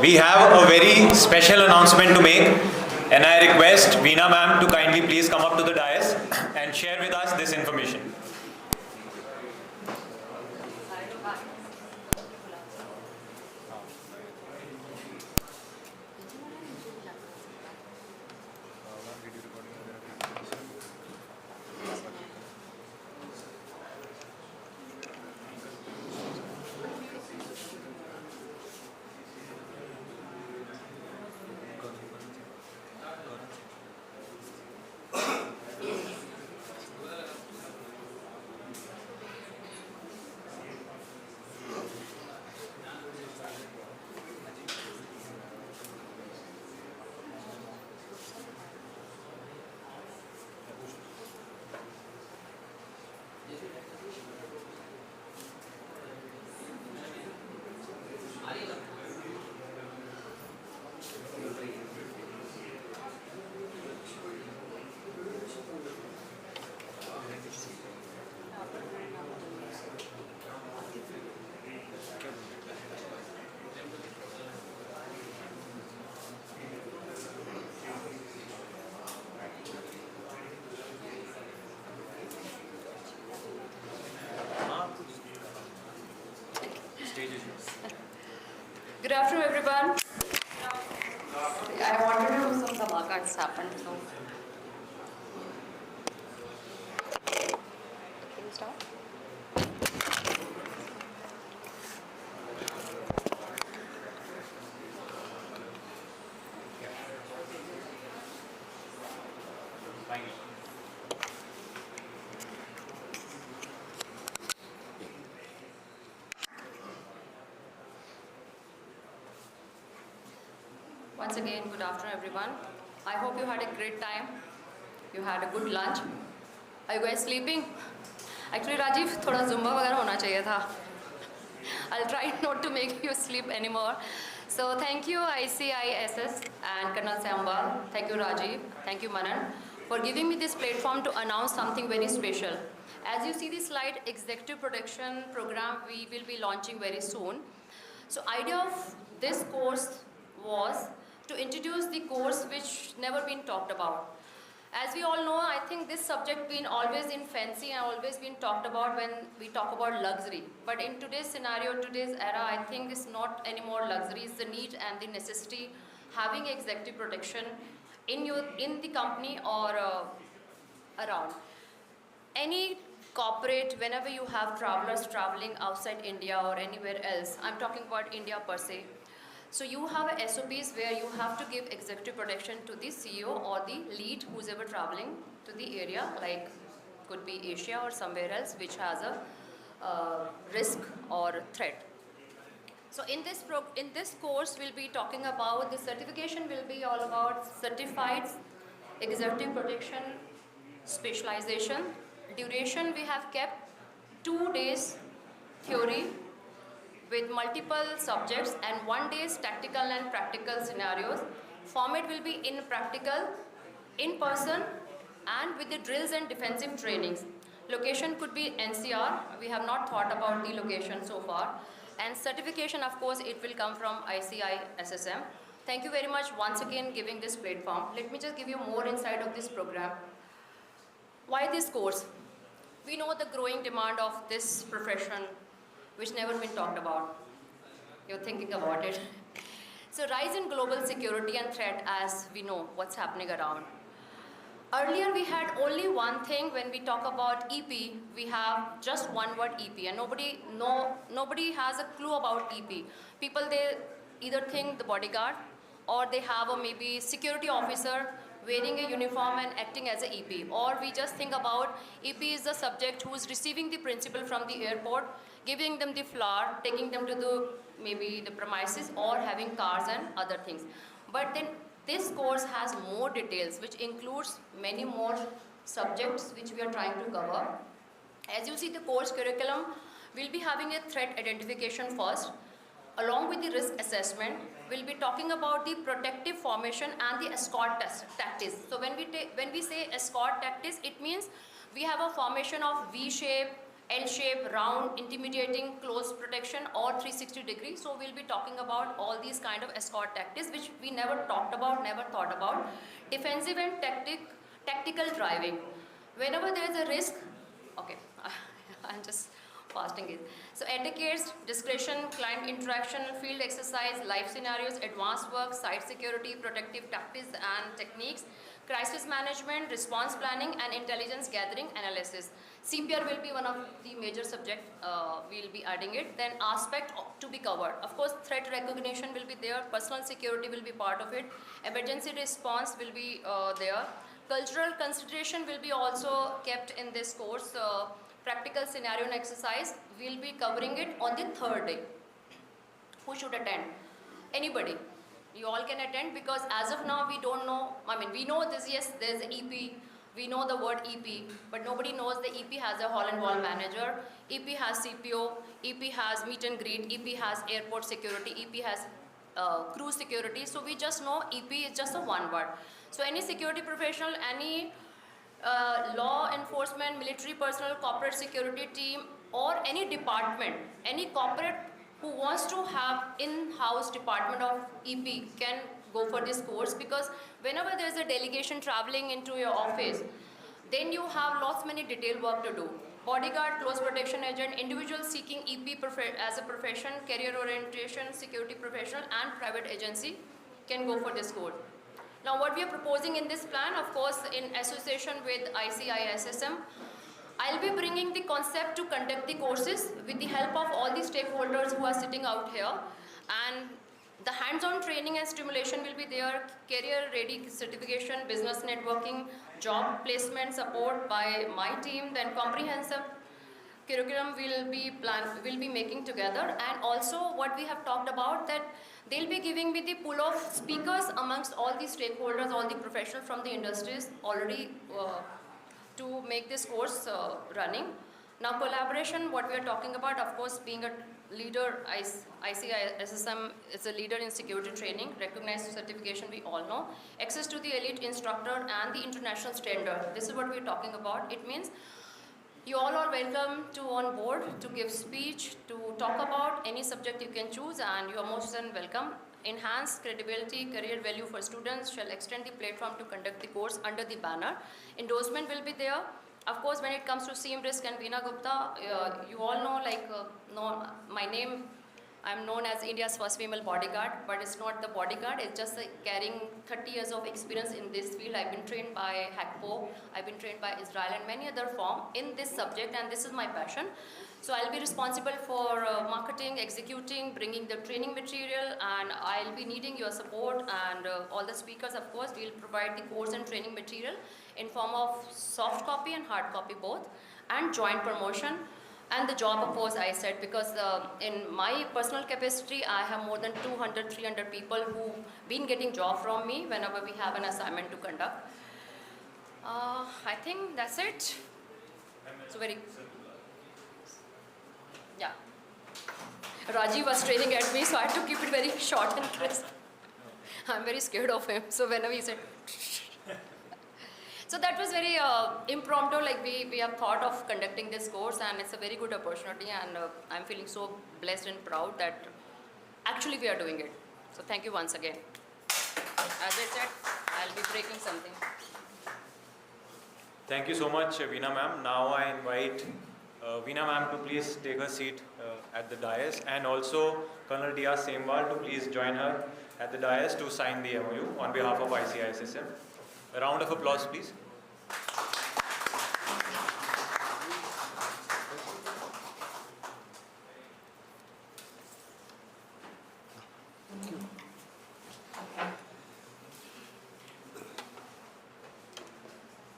We have a very special announcement to make, and I request Veena ma'am to kindly please come up to the dais and share with us this information. Good afternoon, everyone. I wanted to do some Sabha happened, so. Can you start? Thank you. Once again, good afternoon, everyone. I hope you had a great time. You had a good lunch. Are you guys sleeping? Actually, Rajiv, thoda Zumba वगैरह होना चाहिए था. I'll try not to make you sleep anymore. So thank you ICISS and Colonel Sambal. Thank you Rajiv. Thank you Manan for giving me this platform to announce something very special. As you see this slide, Executive Protection Program we will be launching very soon. So idea of this course was to introduce the course which never been talked about. As we all know, I think this subject been always in fancy and always been talked about when we talk about luxury. But in today's scenario, today's era, I think it's not anymore luxury, it's the need and the necessity having executive protection in the company or around. Any corporate, whenever you have travelers traveling outside India or anywhere else, I'm talking about India per se. So you have SOPs where you have to give executive protection to the CEO or the lead who's ever traveling to the area, like could be Asia or somewhere else which has a risk or threat. So in this course we'll be talking about, the certification will be all about certified executive protection specialization. Duration we have kept 2 days theory with multiple subjects and 1 day's tactical and practical scenarios. Format will be in practical, in person, and with the drills and defensive trainings. Location could be NCR. We have not thought about the location so far. And certification, of course, it will come from ICISSM. Thank you very much once again giving this platform. Let me just give you more insight of this program. Why this course? We know the growing demand of this profession which never been talked about. You're thinking about it. So rise in global security and threat, as we know what's happening around. Earlier we had only one thing. When we talk about EP, we have just one word EP, and nobody has a clue about EP. People, they either think the bodyguard, or they have a maybe security officer wearing a uniform and acting as a EP, or we just think about EP is the subject who is receiving the principal from the airport, giving them the flower, taking them to the premises, or having cars and other things. But then this course has more details, which includes many more subjects which we are trying to cover. As you see, the course curriculum will be having a threat identification first. Along with the risk assessment, we'll be talking about the protective formation and the escort tactics. So when we say escort tactics, it means we have a formation of V shape, L shape, round, intimidating, close protection, or 360 degree. So we'll be talking about all these kind of escort tactics which we never talked about, never thought about. Defensive and tactical driving. Whenever there is a risk, okay, I'm just fasting it. So etiquettes, discretion, client interaction, field exercise, life scenarios, advanced work, site security, protective tactics and techniques, crisis management, response planning and intelligence gathering analysis. CPR will be one of the major subject, we'll be adding it. Then aspect to be covered. Of course, threat recognition will be there, personal security will be part of it, emergency response will be there. Cultural consideration will be also kept in this course. Practical scenario and exercise, we'll be covering it on the third day. Who should attend? Anybody. You all can attend because as of now we don't know, I mean we know this, yes, there's EP, we know the word EP, but nobody knows the EP has a hall and wall manager, EP has CPO, EP has meet and greet, EP has airport security, EP has crew security. So we just know EP is just a one word. So any security professional, any law enforcement, military personnel, corporate security team, or any department, any corporate who wants to have in-house department of EP can go for this course, because whenever there is a delegation traveling into your office, then you have lots many detailed work to do. Bodyguard, close protection agent, individual seeking EP as a profession, career orientation, security professional and private agency can go for this course. Now what we are proposing in this plan, of course in association with ICISSM, I'll be bringing the concept to conduct the courses with the help of all the stakeholders who are sitting out here, and the hands-on training and stimulation will be there, career ready certification, business networking, job placement support by my team, then comprehensive curriculum will be making together, and also what we have talked about that they'll be giving me the pool of speakers amongst all the stakeholders, all the professionals from the industries already to make this course running. Now collaboration, what we are talking about, of course being a leader, ICISSM is a leader in security training, recognized certification we all know, access to the elite instructor and the international standard. This is what we are talking about. It means you all are welcome to on board to give speech, to talk about any subject you can choose, and you are most than welcome. Enhance credibility, career value for students, shall extend the platform to conduct the course under the banner. Endorsement will be there. Of course, when it comes to CM Risk and Veena Gupta, you all know, my name, I'm known as India's first female bodyguard, but it's not the bodyguard, it's just carrying 30 years of experience in this field. I've been trained by HACPO, I've been trained by Israel and many other firms in this subject, and this is my passion. So I'll be responsible for marketing, executing, bringing the training material, and I'll be needing your support, and all the speakers, of course, will provide the course and training material in form of soft copy and hard copy both, and joint promotion. And the job, of course, I said, because in my personal capacity, I have more than 200, 300 people who've been getting job from me whenever we have an assignment to conduct. I think that's it. So yeah. Rajiv was training at me, so I had to keep it very short and crisp. I'm very scared of him, so whenever he said... So that was very impromptu, like we have thought of conducting this course, and it's a very good opportunity, and I'm feeling so blessed and proud that actually we are doing it. So thank you once again. As I said, I'll be breaking something. Thank you so much, Veena ma'am. Now I invite Veena ma'am to please take her seat at the dais, and also Colonel Diaz Semwal to please join her at the dais to sign the MOU on behalf of ICISSM. A round of applause, please.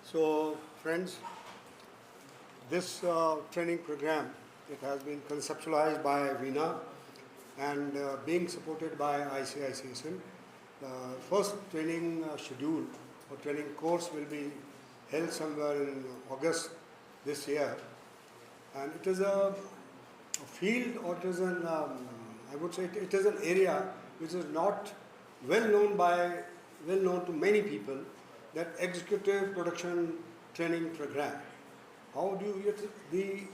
So, friends, this training program, it has been conceptualized by Veena and being supported by ICISSM. The first training schedule or training course will be held somewhere in August this year, and it is a field, or it is an I would say it is an area which is not well known to many people, that executive production training program. How do you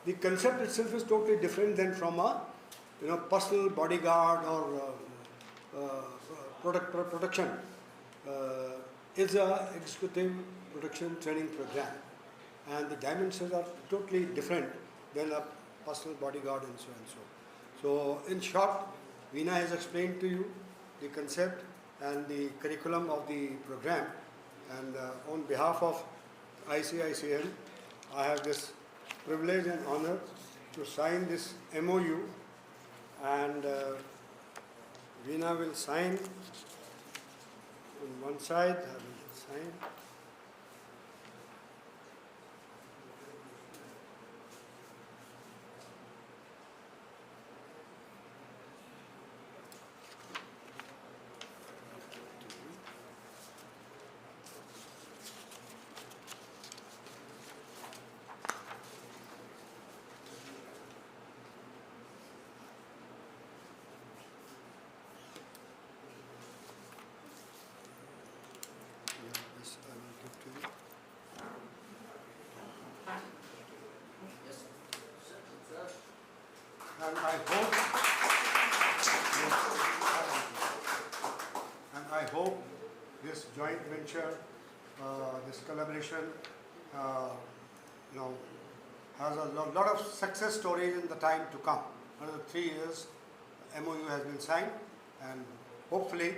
the concept itself is totally different than from a personal bodyguard or protection. Is a executive protection training program, and the dimensions are totally different than a personal bodyguard and so and so. So in short, Veena has explained to you the concept and the curriculum of the program, and on behalf of ICISSM, I have this privilege and honor to sign this MOU, and Veena will sign on one side. I will sign. This I will give to you. And I hope this joint venture, this collaboration, has a lot of success stories in the time to come. Another 3 years, MOU has been signed, and hopefully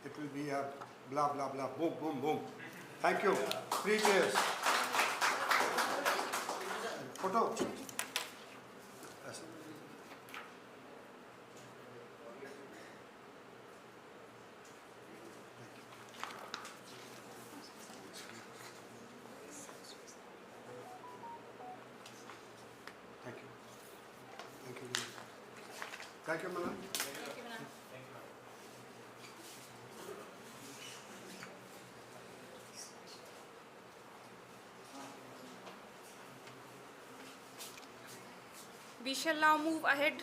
it will be a blah blah blah, boom boom boom. Thank you. 3 cheers. Photo. Yes. Thank you. Thank you. Thank you, Manan. We shall now move ahead.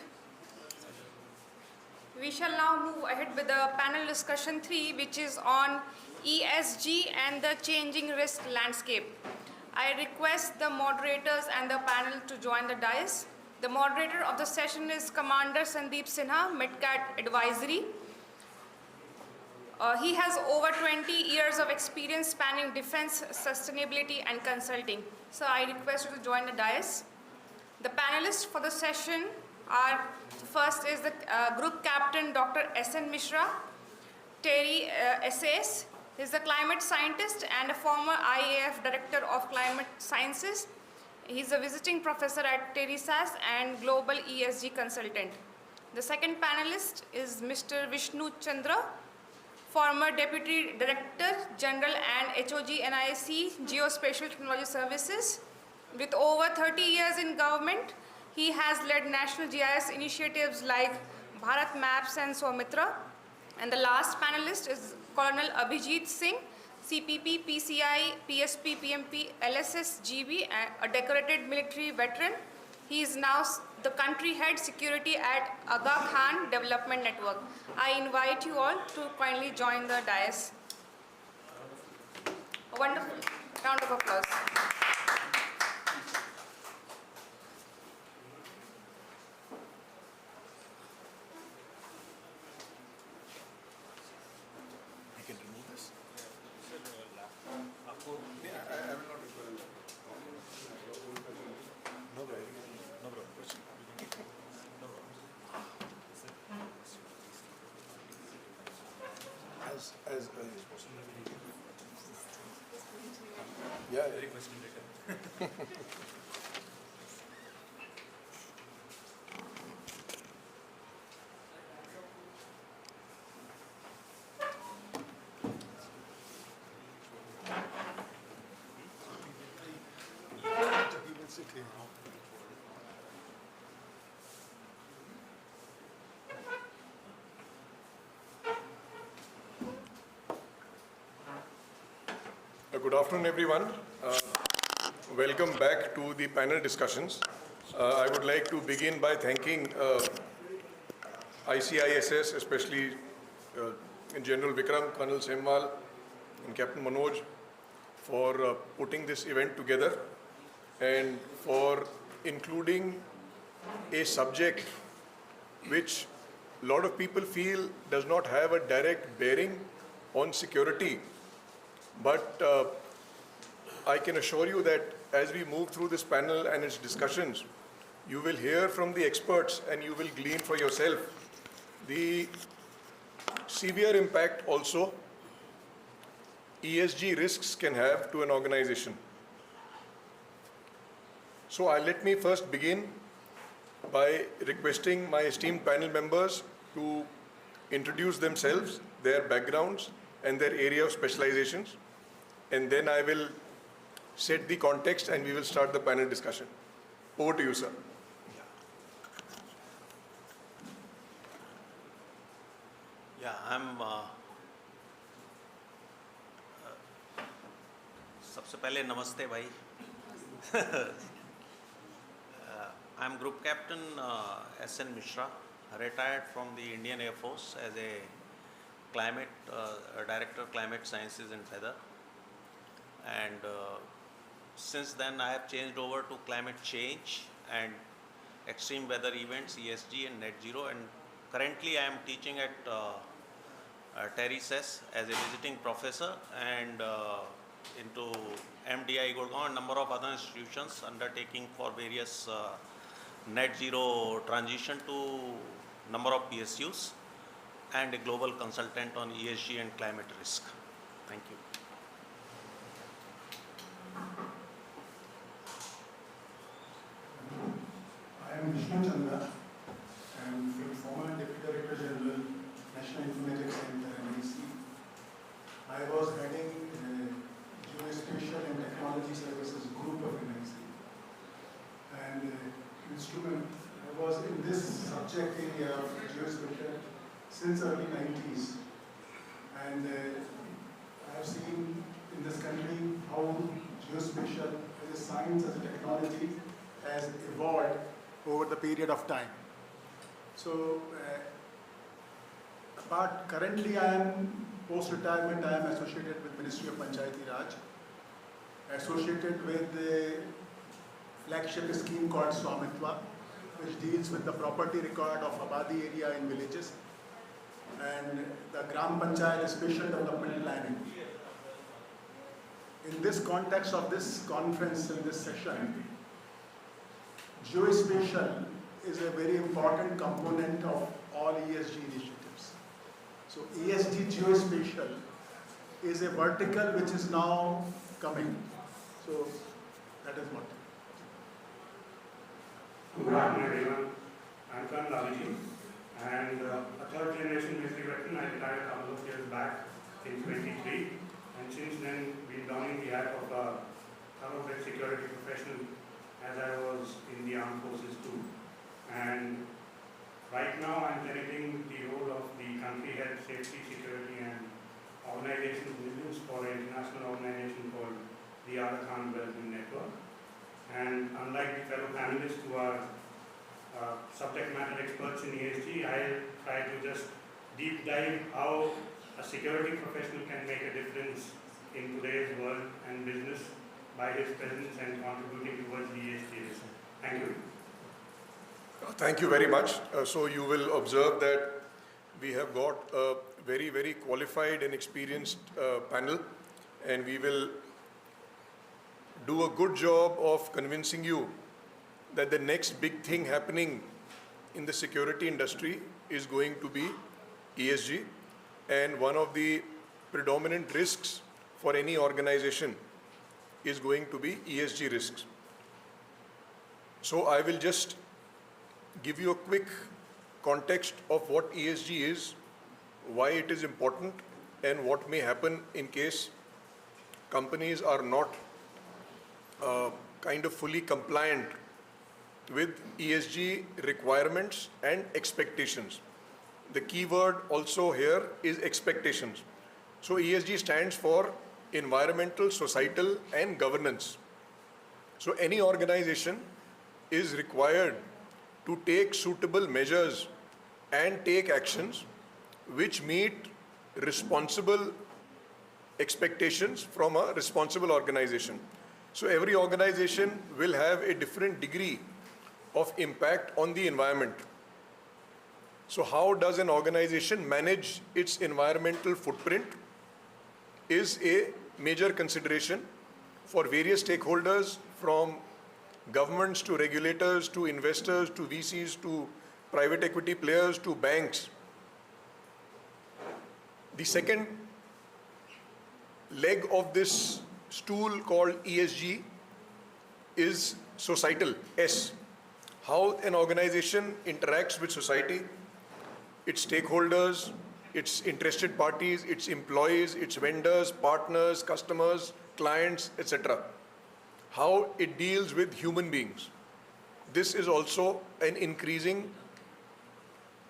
With the panel discussion 3, which is on ESG and the changing risk landscape. I request the moderators and the panel to join the dais. The moderator of the session is Commander Sandeep Sinha, MidCat Advisory. He has over 20 years of experience spanning defense, sustainability, and consulting. So I request you to join the dais. The panelists for the session are, first is the Group Captain Dr. S.N. Mishra, Terry SAS. He is the climate scientist and a former IAF Director of Climate Sciences. He is a visiting professor at Terry SAS and Global ESG Consultant. The second panelist is Mr. Vishnu Chandra, former Deputy Director General and HOG NIC Geospatial Technology Services. With over 30 years in government, he has led national GIS initiatives like Bharat Maps and Soumitra. And the last panelist is Colonel Abhijit Singh, CPP, PCI, PSP, PMP, LSS, GB, a decorated military veteran. He is now the country head security at Aga Khan Development Network. I invite you all to kindly join the dais. A wonderful round of applause. Yeah. Good afternoon, everyone. Welcome back to the panel discussions. I would like to begin by thanking ICISS, especially in General Vikram, Colonel Semwal, and Captain Manoj for putting this event together and for including a subject which a lot of people feel does not have a direct bearing on security. But I can assure you that as we move through this panel and its discussions, you will hear from the experts and you will glean for yourself the severe impact also ESG risks can have to an organization. So let me first begin by requesting my esteemed panel members to introduce themselves, their backgrounds and their area of specializations, and then I will set the context and we will start the panel discussion. Over to you, sir. Yeah, सबसे पहले नमस्ते भाई. I'm Group Captain S.N. Mishra, retired from the Indian Air Force as a Director Climate Sciences and Weather. And since then I have changed over to climate change and extreme weather events, ESG and net zero. And currently I am teaching at ICISSM as a visiting professor and into MDI Gurgaon and number of other institutions undertaking for various net zero transition to number of PSUs and a global consultant on ESG and climate risk. Thank you. I am Vishnu Chandra. I am former Deputy Director General, National Informatics Center, NIC. I was heading Geospatial and Technology Services Group of NIC. And I was in this subject area of geospatial since early 90s. And I have seen in this country how geospatial as a science, as a technology has evolved over the period of time. So, but currently I am post-retirement, I am associated with Ministry of Panchayati Raj, associated with the flagship scheme called Swamitva, which deals with the property record of Abadi area in villages and the Gram Panchayat Special Development Planning. In this context of this conference, in this session, geospatial is a very important component of all ESG initiatives. So ESG geospatial is a vertical which is now coming. So that is what. Good afternoon everyone. I'm Karan Laviji and a third generation military veteran. I retired a couple of years back in 23 and since then been donning the hat of a thoroughbred security professional as I was in the armed forces too. And right now I'm directing the role of the country health, safety, security and organization business for an international organization called the Aga Khan Development Network. And unlike the fellow panelists who are subject matter experts in ESG, I'll try to just deep dive how a security professional can make a difference in today's world and business by his presence and contributing towards the ESG risk. Thank you. Thank you very much. So you will observe that we have got a very, very qualified and experienced panel, and we will do a good job of convincing you that the next big thing happening in the security industry is going to be ESG, and one of the predominant risks for any organization is going to be ESG risks. So I will just give you a quick context of what ESG is, why it is important, and what may happen in case companies are not kind of fully compliant with ESG requirements and expectations. The key word also here is expectations. So ESG stands for environmental, societal, and governance. So any organization is required to take suitable measures and take actions which meet responsible expectations from a responsible organization. So every organization will have a different degree of impact on the environment. So how does an organization manage its environmental footprint is a major consideration for various stakeholders, from governments to regulators to investors to VCs to private equity players to banks. The second leg of this stool called ESG is societal, S. How an organization interacts with society, its stakeholders, its interested parties, its employees, its vendors, partners, customers, clients, etc. How it deals with human beings. This is also an increasing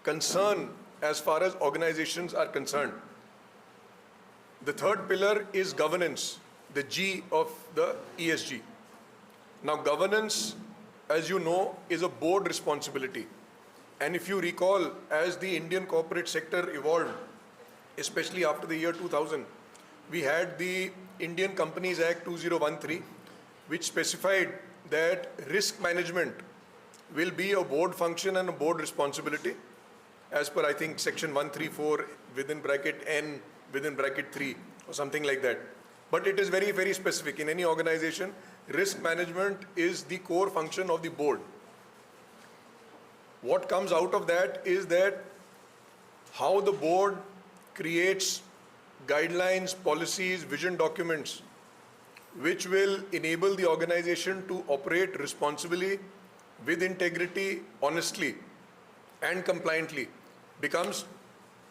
concern as far as organizations are concerned. The third pillar is governance, the G of the ESG. Now, governance, as you know, is a board responsibility. And if you recall, as the Indian corporate sector evolved, especially after the year 2000, we had the Indian Companies Act 2013, which specified that risk management will be a board function and a board responsibility, as per, I think, section 134 within bracket N within bracket 3 or something like that. But it is very, very specific. In any organization, risk management is the core function of the board. What comes out of that is that how the board creates guidelines, policies, vision documents, which will enable the organization to operate responsibly, with integrity, honestly, and compliantly, becomes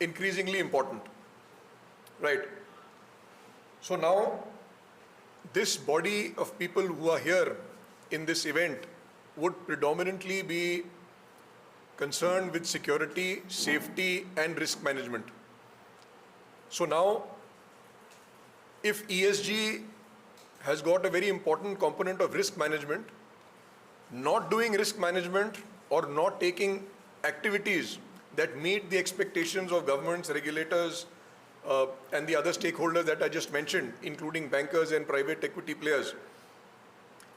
increasingly important. Right. So now, this body of people who are here in this event would predominantly be concerned with security, safety, and risk management. So now, if ESG has got a very important component of risk management, not doing risk management or not taking activities that meet the expectations of governments, regulators, and the other stakeholders that I just mentioned, including bankers and private equity players,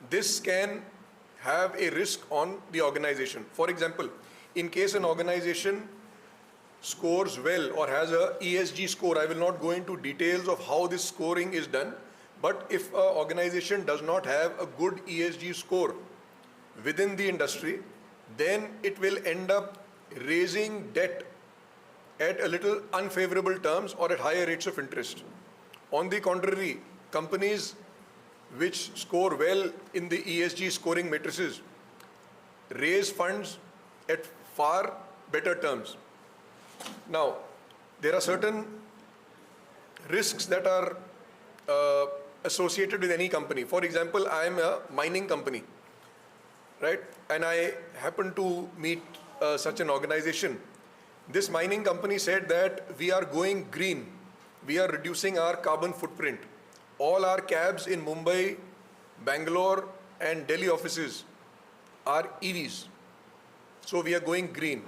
this can have a risk on the organization. For example, in case an organization scores well or has a ESG score, I will not go into details of how this scoring is done, but if an organization does not have a good ESG score within the industry, then it will end up raising debt at a little unfavorable terms or at higher rates of interest. On the contrary, companies which score well in the ESG scoring matrices raise funds at far better terms. Now, there are certain risks that are associated with any company. For example, I am a mining company, right? And I happen to meet such an organization. This mining company said that we are going green. We are reducing our carbon footprint. All our cabs in Mumbai, Bangalore, and Delhi offices are EVs. So we are going green.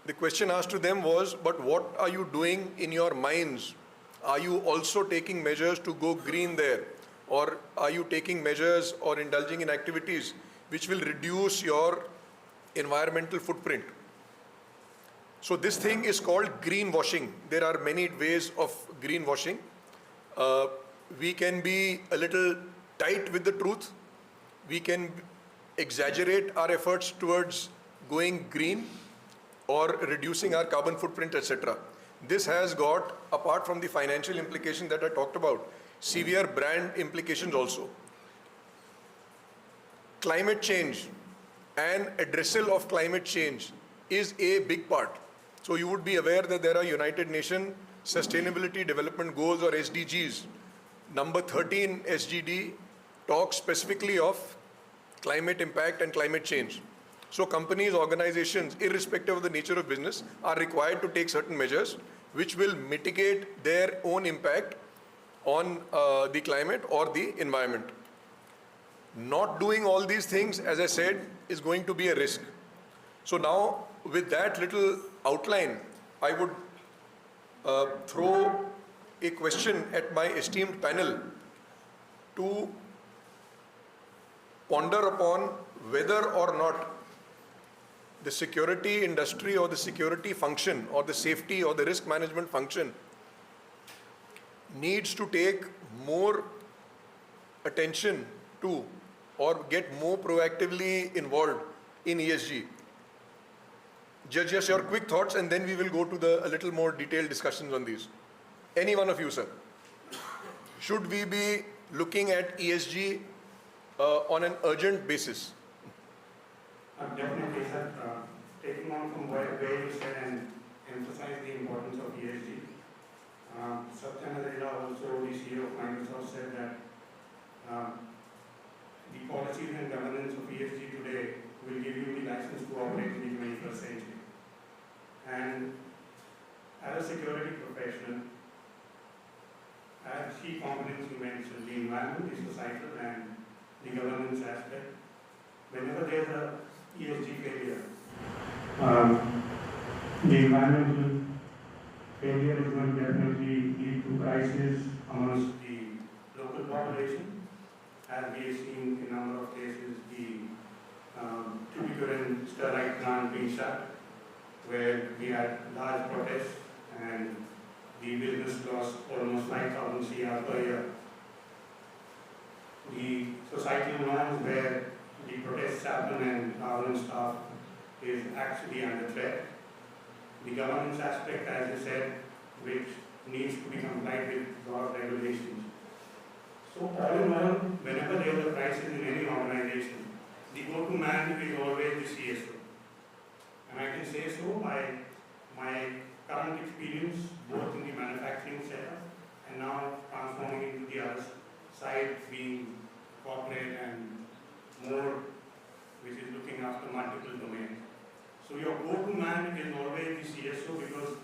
The question asked to them was, but what are you doing in your mines? Are you also taking measures to go green there? Or are you taking measures or indulging in activities which will reduce your environmental footprint? So this thing is called greenwashing. There are many ways of greenwashing. We can be a little tight with the truth. We can exaggerate our efforts towards going green or reducing our carbon footprint, etc. This has got, apart from the financial implications that I talked about, severe brand implications also. Climate change and addressal of climate change is a big part. So you would be aware that there are United Nations Sustainability Development Goals, or SDGs. Number 13 SDG talks specifically of climate impact and climate change. So companies, organizations, irrespective of the nature of business, are required to take certain measures which will mitigate their own impact on the climate or the environment. Not doing all these things, as I said, is going to be a risk. So now, with that little outline, I would throw a question at my esteemed panel to ponder upon whether or not the security industry or the security function or the safety or the risk management function needs to take more attention to or get more proactively involved in ESG. Just your quick thoughts, and then we will go to a little more detailed discussions on these. Any one of you, sir. Should we be looking at ESG on an urgent basis? Definitely, sir. Taking on from where you said and emphasize the importance of ESG. Satya Nadella, also the CEO of Microsoft, said that the policies and governance of ESG today will give you the license to operate in the 21st century. And as a security professional, as key components you mentioned, the environment, the societal, and the governance aspect, whenever there's a ESG failure, the environmental failure is going to definitely lead to crisis amongst the local population, as we have seen in a number of cases, the Tuticorin Sterlite plant being shut, where we had large protests and the business lost almost 5,000 CR per year. The societal norms where the protests happen and government staff is actually under threat. The governance aspect, as I said, which needs to be complied with lot of regulations. So all in all, whenever there is a crisis in any organization, the go-to man is always the CSO. And I can say so by my current experience, both in the manufacturing setup and now transforming into the other side, being corporate and more, which is looking after multiple domains. So your go-to man is always the CSO, because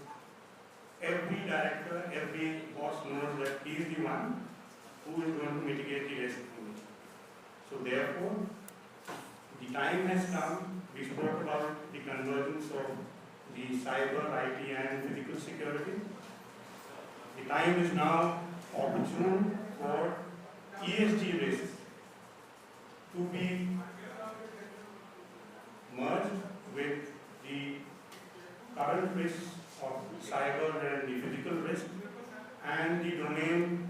every director, every boss knows that he is the one who is going to mitigate the risk. So therefore, the time has come. We spoke about the convergence of the cyber, IT and physical security. The time is now opportune for ESG risks to be merged with the current risks of cyber and the physical risk, and the domain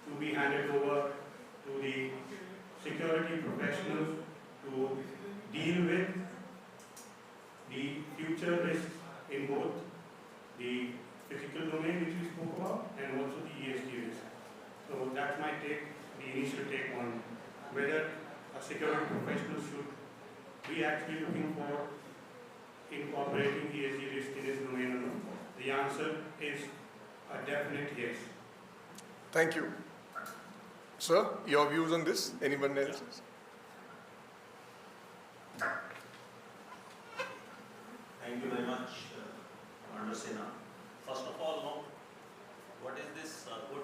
to be handed over to the security professionals to deal with the future risks in both the physical domain, which we spoke about, and also the ESG risk. So that's my take, the initial take on whether a security professional should be actually looking for incorporating ESG risk in his domain or not. The answer is a definite yes. Thank you. Sir, your views on this? Anyone else? Thank you very much, Commander Sena. First of all, know what is this good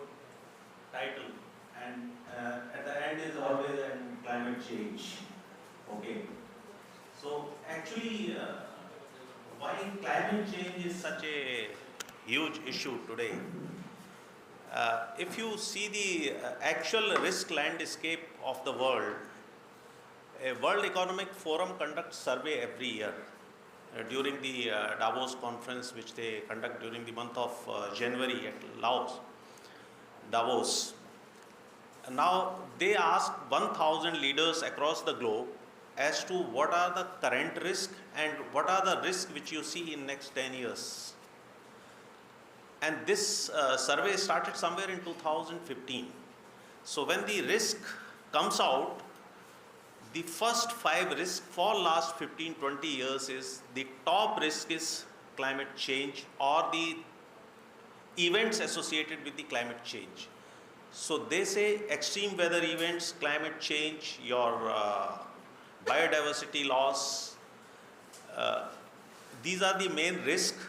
title, and at the end is always climate change. Okay. So actually, why climate change is such a huge issue today? If you see the actual risk landscape of the world, a World Economic Forum conducts survey every year during the Davos conference, which they conduct during the month of January at Laos, Davos. Now they ask 1,000 leaders across the globe as to what are the current risks and what are the risks which you see in next 10 years. And this survey started somewhere in 2015. So when the risk comes out, the first 5 risks for last 15-20 years is the top risk is climate change or the events associated with the climate change. So they say extreme weather events, climate change, your biodiversity loss, these are the main risks,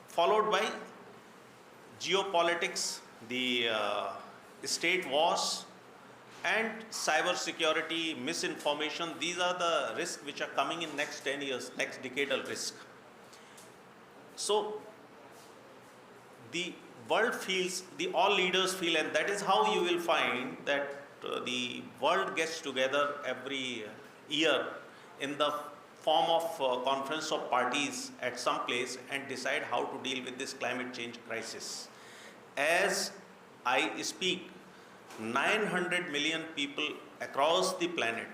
followed by geopolitics, the state wars, and cyber security, misinformation. These are the risks which are coming in next 10 years, next decadal risk. So the world feels, all leaders feel, and that is how you will find that the world gets together every year in the form of conference of parties at some place and decide how to deal with this climate change crisis. As I speak, 900 million people across the planet,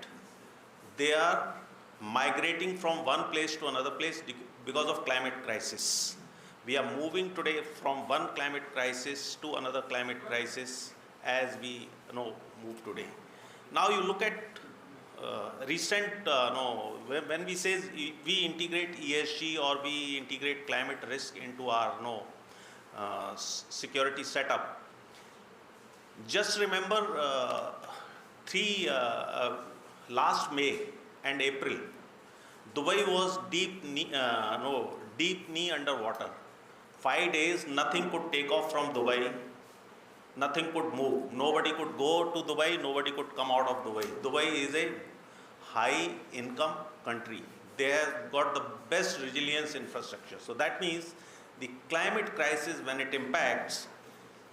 they are migrating from one place to another place because of climate crisis. We are moving today from one climate crisis to another climate crisis as we move today. Now you look at recent, when we say we integrate ESG or we integrate climate risk into our security setup. Just remember last May and April, Dubai was deep knee underwater. 5 days, nothing could take off from Dubai. Nothing could move. Nobody could go to Dubai. Nobody could come out of Dubai. Dubai is a high income country. They have got the best resilience infrastructure. So that means the climate crisis, when it impacts,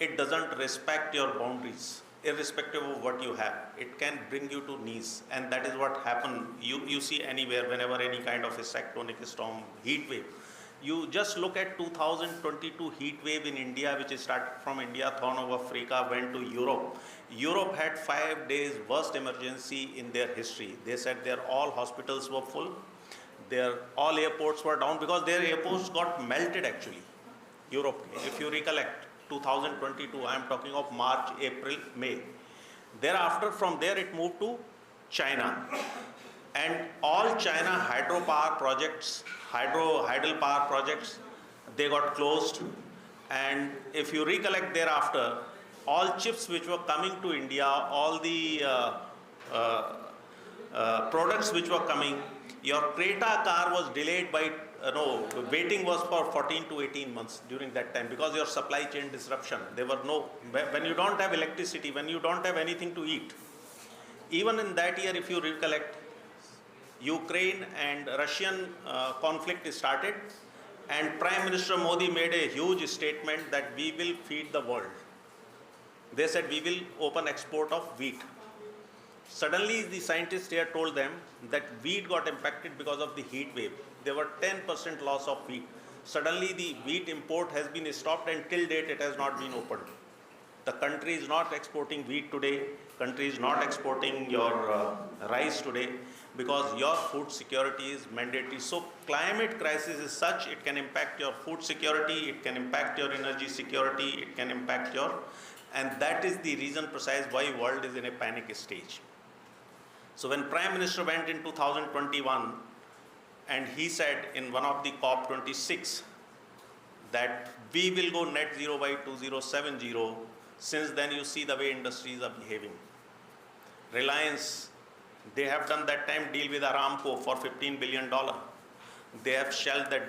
it doesn't respect your boundaries, irrespective of what you have. It can bring you to knees. And that is what happened. You see anywhere, whenever any kind of a cyclonic storm, heat wave. You just look at 2022 heat wave in India, which started from India, Horn of Africa, went to Europe. Europe had 5 days worst emergency in their history. They said all hospitals were full, all airports were down because their airports got melted actually. Europe, if you recollect, 2022, I am talking of March, April, May. Thereafter, from there it moved to China. And all China hydropower projects, hydel power projects, they got closed. And if you recollect thereafter, all chips which were coming to India, all the products which were coming, your Creta car was delayed by, waiting was for 14 to 18 months during that time because your supply chain disruption. There were when you don't have electricity, when you don't have anything to eat. Even in that year, if you recollect, Ukraine and Russian conflict started, and Prime Minister Modi made a huge statement that we will feed the world. They said we will open export of wheat. Suddenly the scientists here told them that wheat got impacted because of the heat wave. There were 10% loss of wheat. Suddenly the wheat import has been stopped and till date it has not been opened. The country is not exporting wheat today, country is not exporting your rice today because your food security is mandatory. So climate crisis is such, it can impact your food security, it can impact your energy security, it can impact and that is the reason precise why world is in a panic stage. So when Prime Minister went in 2021 and he said in one of the COP26 that we will go net zero by 2070, since then you see the way industries are behaving. Reliance, they have done that time deal with Aramco for $15 billion. They have shelved that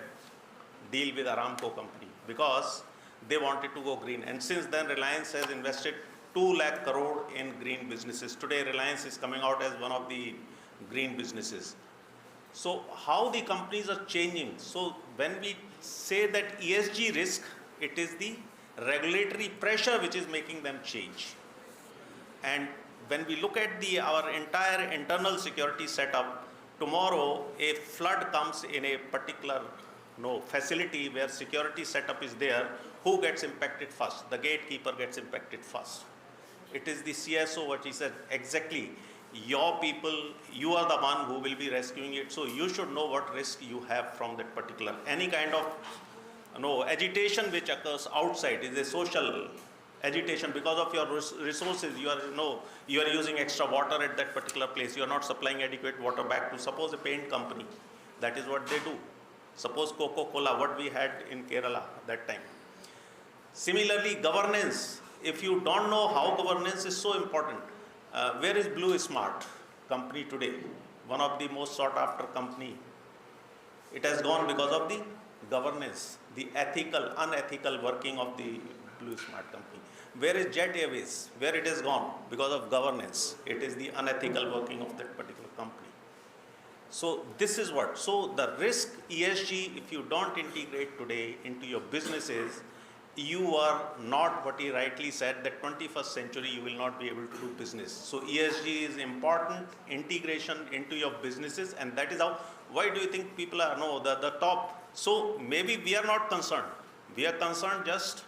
deal with Aramco company because they wanted to go green. And since then Reliance has invested 2 lakh crore in green businesses. Today Reliance is coming out as one of the green businesses. So how the companies are changing. So when we say that ESG risk, it is the regulatory pressure which is making them change. And when we look at our entire internal security setup, tomorrow a flood comes in a particular facility where security setup is there, who gets impacted first? The gatekeeper gets impacted first. It is the CSO what he said, exactly, your people, you are the one who will be rescuing it, so you should know what risk you have from that particular. Any kind of agitation which occurs outside is a social agitation because of your resources. You are using extra water at that particular place. You are not supplying adequate water back to, suppose, a paint company. That is what they do. Suppose Coca-Cola, what we had in Kerala that time. Similarly, governance. If you don't know how governance is so important, where is Blue Smart company today? One of the most sought after company. It has gone because of the governance, the unethical working of the Blue Smart company. Where is Jet Airways? Where it has gone? Because of governance. It is the unethical working of that particular company. So this is what. So the risk ESG, if you don't integrate today into your businesses, you are not what he rightly said, that 21st century you will not be able to do business. So ESG is important integration into your businesses, and that is how, why do you think people are, no, the top, so maybe we are not concerned. We are concerned just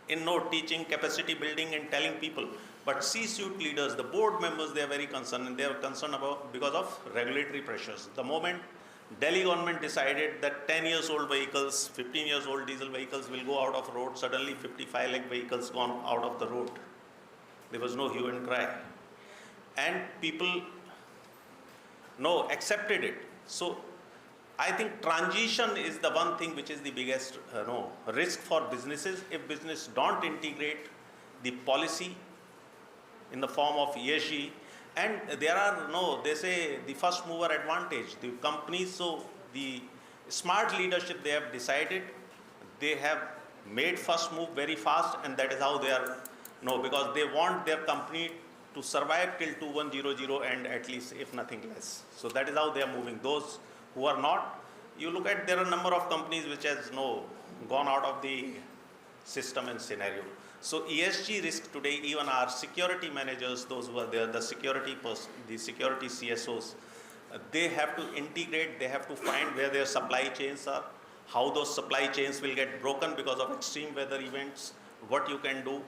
in no teaching, capacity building and telling people. But C-suite leaders, the board members, they are very concerned, and they are concerned about because of regulatory pressures. The moment Delhi government decided that 10 years old vehicles, 15 years old diesel vehicles will go out of road, suddenly 55 lakh vehicles gone out of the road. There was no hue and cry. And people accepted it. So I think transition is the one thing which is the biggest risk for businesses. If business don't integrate the policy in the form of ESG, and there are they say the first mover advantage, the companies, so the smart leadership, they have decided, they have made first move very fast, and that is how they are, because they want their company to survive till 2100 and at least if nothing less. So that is how they are moving. Those who are not, you look at, there are a number of companies which has gone out of the system and scenario. So ESG risk today, even our security managers, those who are there, the security CSOs, they have to integrate, they have to find where their supply chains are, how those supply chains will get broken because of extreme weather events, what you can do.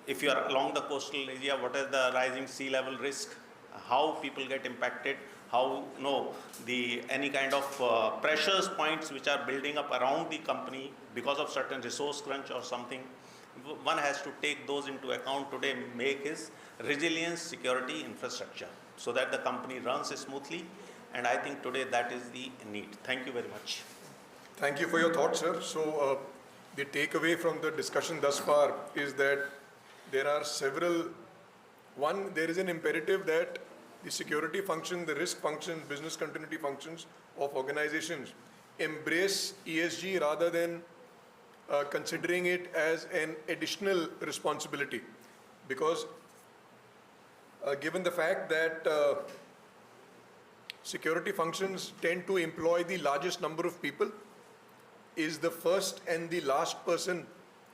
If you are along the coastal area, what is the rising sea level risk, how people get impacted, how any kind of pressures points which are building up around the company because of certain resource crunch or something. One has to take those into account today, make his resilience security infrastructure so that the company runs smoothly, and I think today that is the need. Thank you very much. Thank you for your thoughts, sir. So the takeaway from the discussion thus far is that there are several, one, there is an imperative that the security function, the risk function, business continuity functions of organizations embrace ESG rather than considering it as an additional responsibility, because given the fact that security functions tend to employ the largest number of people, is the first and the last person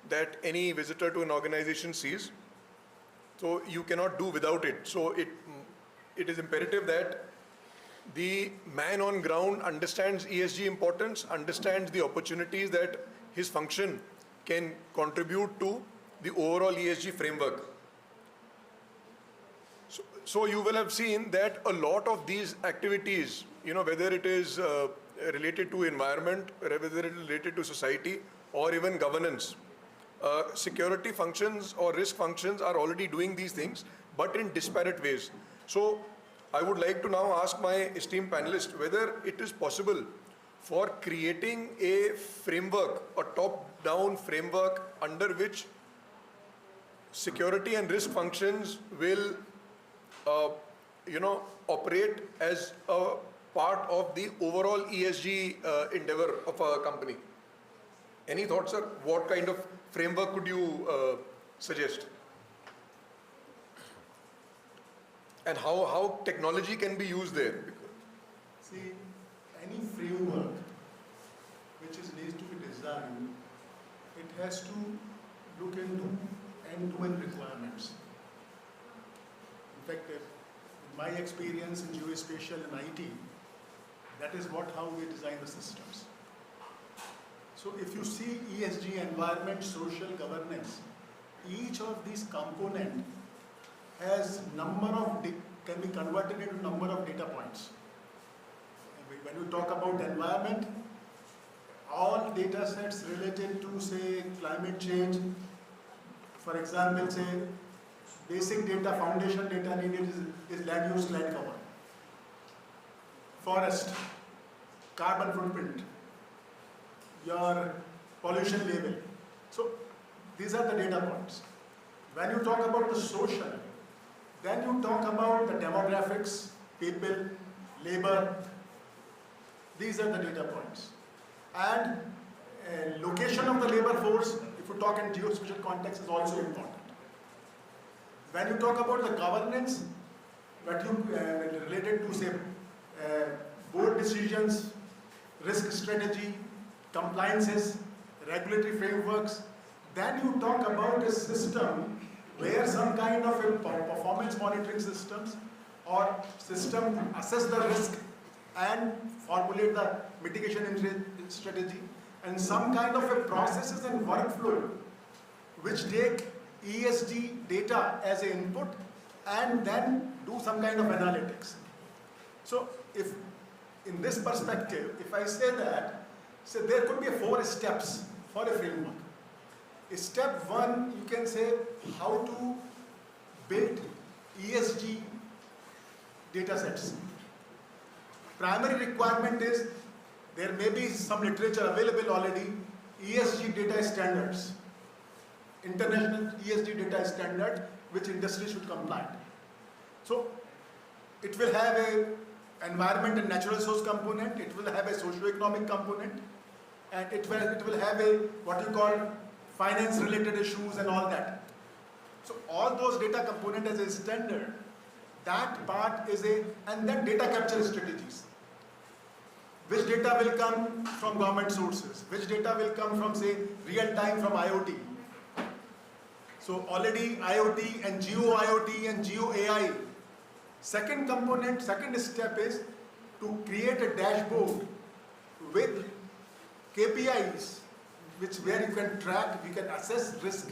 that any visitor to an organization sees. So you cannot do without it. So it is imperative that the man on ground understands ESG importance, understands the opportunities that his function can contribute to the overall ESG framework. So you will have seen that a lot of these activities, whether it is related to environment, whether it is related to society or even governance, security functions or risk functions are already doing these things, but in disparate ways. So I would like to now ask my esteemed panelists whether it is possible for creating a framework, a top-down framework under which security and risk functions will, operate as a part of the overall ESG endeavor of a company. Any thoughts, sir? What kind of framework could you suggest? And how technology can be used there? See, any framework which needs to be designed, it has to look into end-to-end requirements. In fact, in my experience in geospatial and IT, that is how we design the systems. So if you see ESG, environment, social governance, each of these components has can be converted into number of data points. When you talk about environment, all data sets related to, say, climate change, for example, say, basic data, foundation data needed is land use, land cover, forest, carbon footprint, your pollution level. So these are the data points. When you talk about the social, then you talk about the demographics, people, labor. These are the data points. And location of the labor force, if you talk in geospatial context, is also important. When you talk about the governance, what you related to, say, board decisions, risk strategy, compliances, regulatory frameworks, Then you talk about a system where some kind of a performance monitoring systems or system assess the risk and formulate the mitigation strategy, and some kind of a processes and workflow which take ESG data as an input and then do some kind of analytics. So if in this perspective, if I say that, so there could be 4 steps for a framework. Step 1, you can say how to build ESG data sets. Primary requirement is there may be some literature available already, ESG data standards, international ESG data standard which industry should comply. So it will have a environment and natural source component, it will have a socio-economic component, and it will have a what you call finance related issues and all that. So all those data component as a standard, that part is and then data capture strategies. Which data will come from government sources? Which data will come from, say, real time from IoT? So already IoT and Geo IoT and Geo AI. Second component, second step is to create a dashboard with KPIs, where you can track, you can assess risk,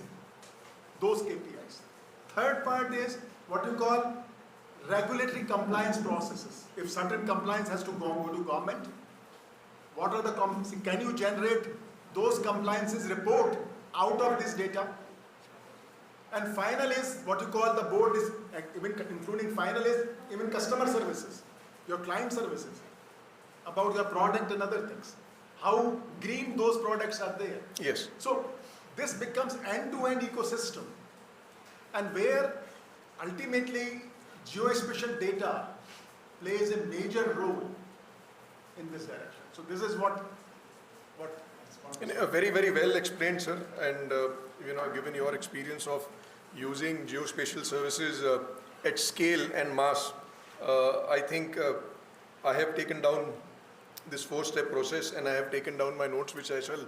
those KPIs. Third part is what you call regulatory compliance processes. If certain compliance has to go to government, what are the can you generate those compliances report out of this data? And final is what you call the board is even including final is even customer services, your client services, about your product and other things. How green those products are there. Yes. So this becomes end-to-end ecosystem, and where ultimately geospatial data plays a major role in this direction. So this is what Very, very well explained, sir. And given your experience of using geospatial services at scale and mass, I think I have taken down this 4-step process, and I have taken down my notes, which I shall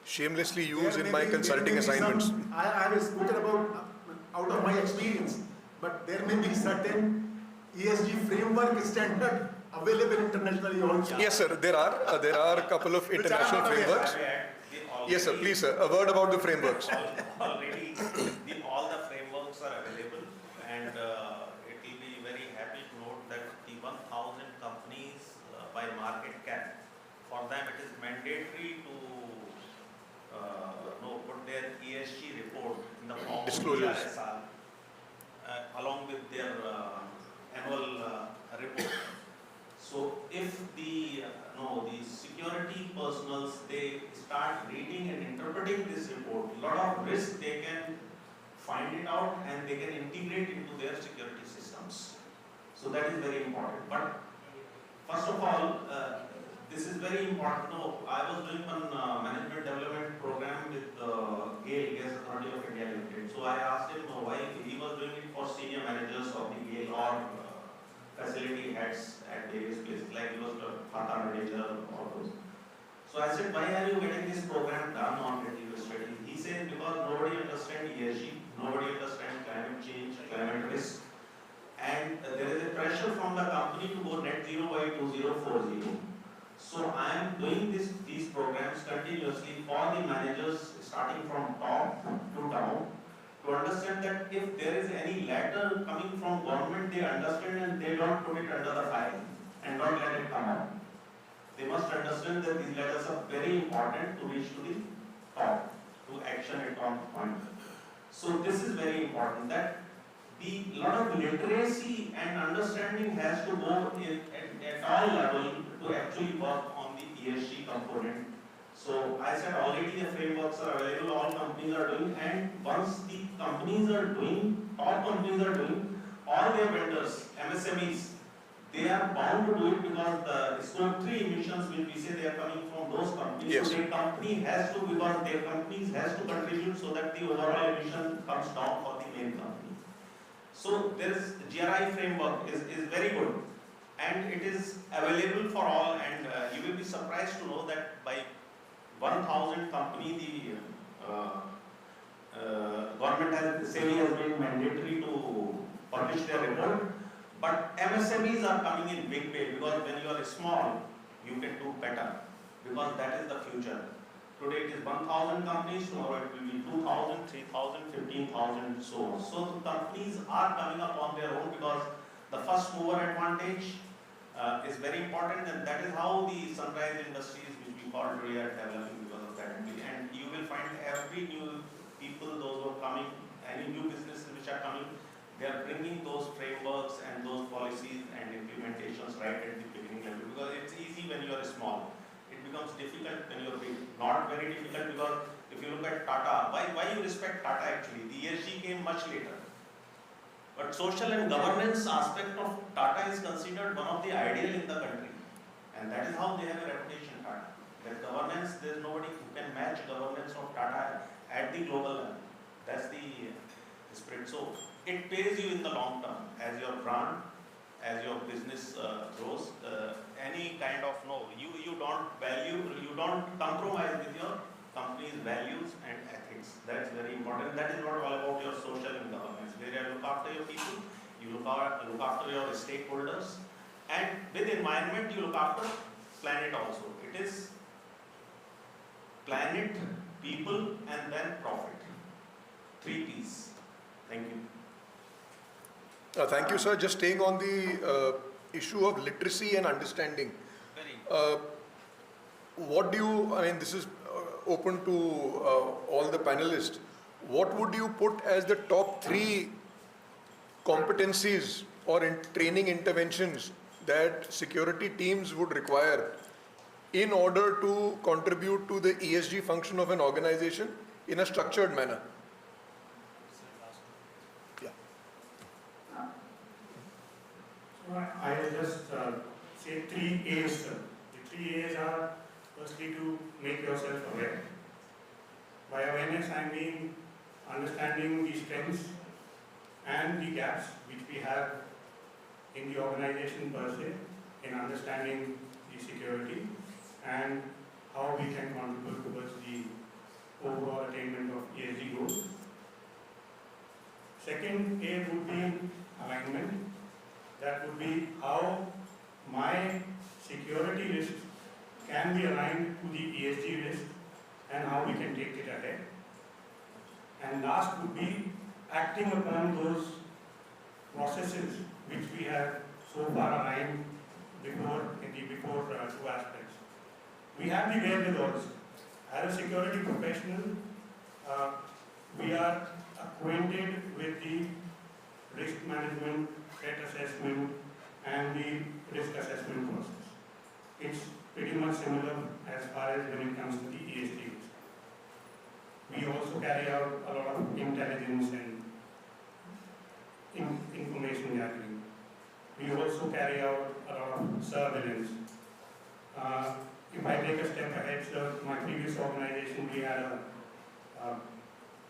shamelessly use in my consulting assignments. I have spoken about out of my experience, but there may be certain ESG framework standard available internationally also. Yes, sir. There are a couple of international frameworks. Yes, sir. Please, sir. A word about the frameworks. Already, all the frameworks are available, and it will be very happy to note that the 1,000 companies by market cap, for them it is mandatory to put their ESG report in the form Disclosures. of CSR, along with their annual report. So if the security personals, they start reading and interpreting this report, a lot of risk they can find it out and they can integrate into their security systems. So that is very important. But first of all, this is very important. No, I was doing one management development program with GAIL, Gas Authority of India Limited. So I asked him why he was doing it for senior managers of the GAIL or facility heads at various places, like he was the Pata manager or those. So I said, why are you getting this program done on continuous strategy? He said, because nobody understands ESG, nobody understands climate change, climate risk, and there is a pressure from the company to go net zero by 2040. So I am doing these programs continuously for the managers, starting from top to down, to understand that if there is any letter coming from government, they understand and they don't put it under the file and don't let it come out. They must understand that these letters are very important to reach to the top, to action it on point. So this is very important, that the lot of literacy and understanding has to go at all level to actually work on the ESG component. So I said already the frameworks are available, all companies are doing, and once the companies are doing, top companies are doing, all their vendors, MSMEs, they are bound to do it because the scope 3 emissions, when we say they are coming from those companies, Yes. so their company has to, because their companies has to contribute so that the overall emission comes down for the main company. So there is GRI framework is very good, and it is available for all, and you will be surprised to know that by 1,000 company, the government has, SEBI has been mandatory to publish their report, but MSMEs are coming in big way because when you are small, you can do better because that is the future. Today it is 1,000 companies, tomorrow it will be 2,000, 3,000, 15,000, so on. So the companies are coming up on their own because the first mover advantage is very important, and that is how the sunrise industries, which we call today, are developing because of that. And you will find every new people, those who are coming, any new businesses which are coming, they are bringing those frameworks and those policies and implementations right at the beginning level because it's easy when you are small. It becomes difficult when you are big. Not very difficult because if you look at Tata, why you respect Tata actually? The ESG came much later. But social and governance aspect of Tata is considered one of the ideal in the country. And that is how they have a reputation, Tata. That governance, there is nobody who can match governance of Tata at the global level. That's the spirit. So it pays you in the long term as your brand, as your business grows. Any kind of you don't compromise with your company's values and ethics. That's very important. That is what all about your social and governance, where you look after your people, you look after your stakeholders, and with environment you look after planet also. It is planet, people, and then profit. 3 P's. Thank you. Thank you, sir. Just staying on the issue of literacy and understanding. What do you, I mean, this is open to all the panelists. What would you put as the top 3 competencies or training interventions that security teams would require in order to contribute to the ESG function of an organization in a structured manner? I will just say 3 A's. The 3 A's are firstly to make yourself aware. By awareness I mean understanding the strengths and the gaps which we have in the organization per se, in understanding the security and how we can contribute towards the overall attainment of ESG goals. Second A would be alignment. That would be how my security risks can be aligned to the ESG risk and how we can take it ahead. And last would be acting upon those processes which we have so far aligned before in the before 2 aspects. We have the wherewithal. As a security professional, we are acquainted with the risk management, threat assessment, and the risk assessment process. It's pretty much similar as far as when it comes to the ESG. We also carry out a lot of intelligence and information gathering. We also carry out a lot of surveillance. If I take a step ahead, sir, my previous organization, we had a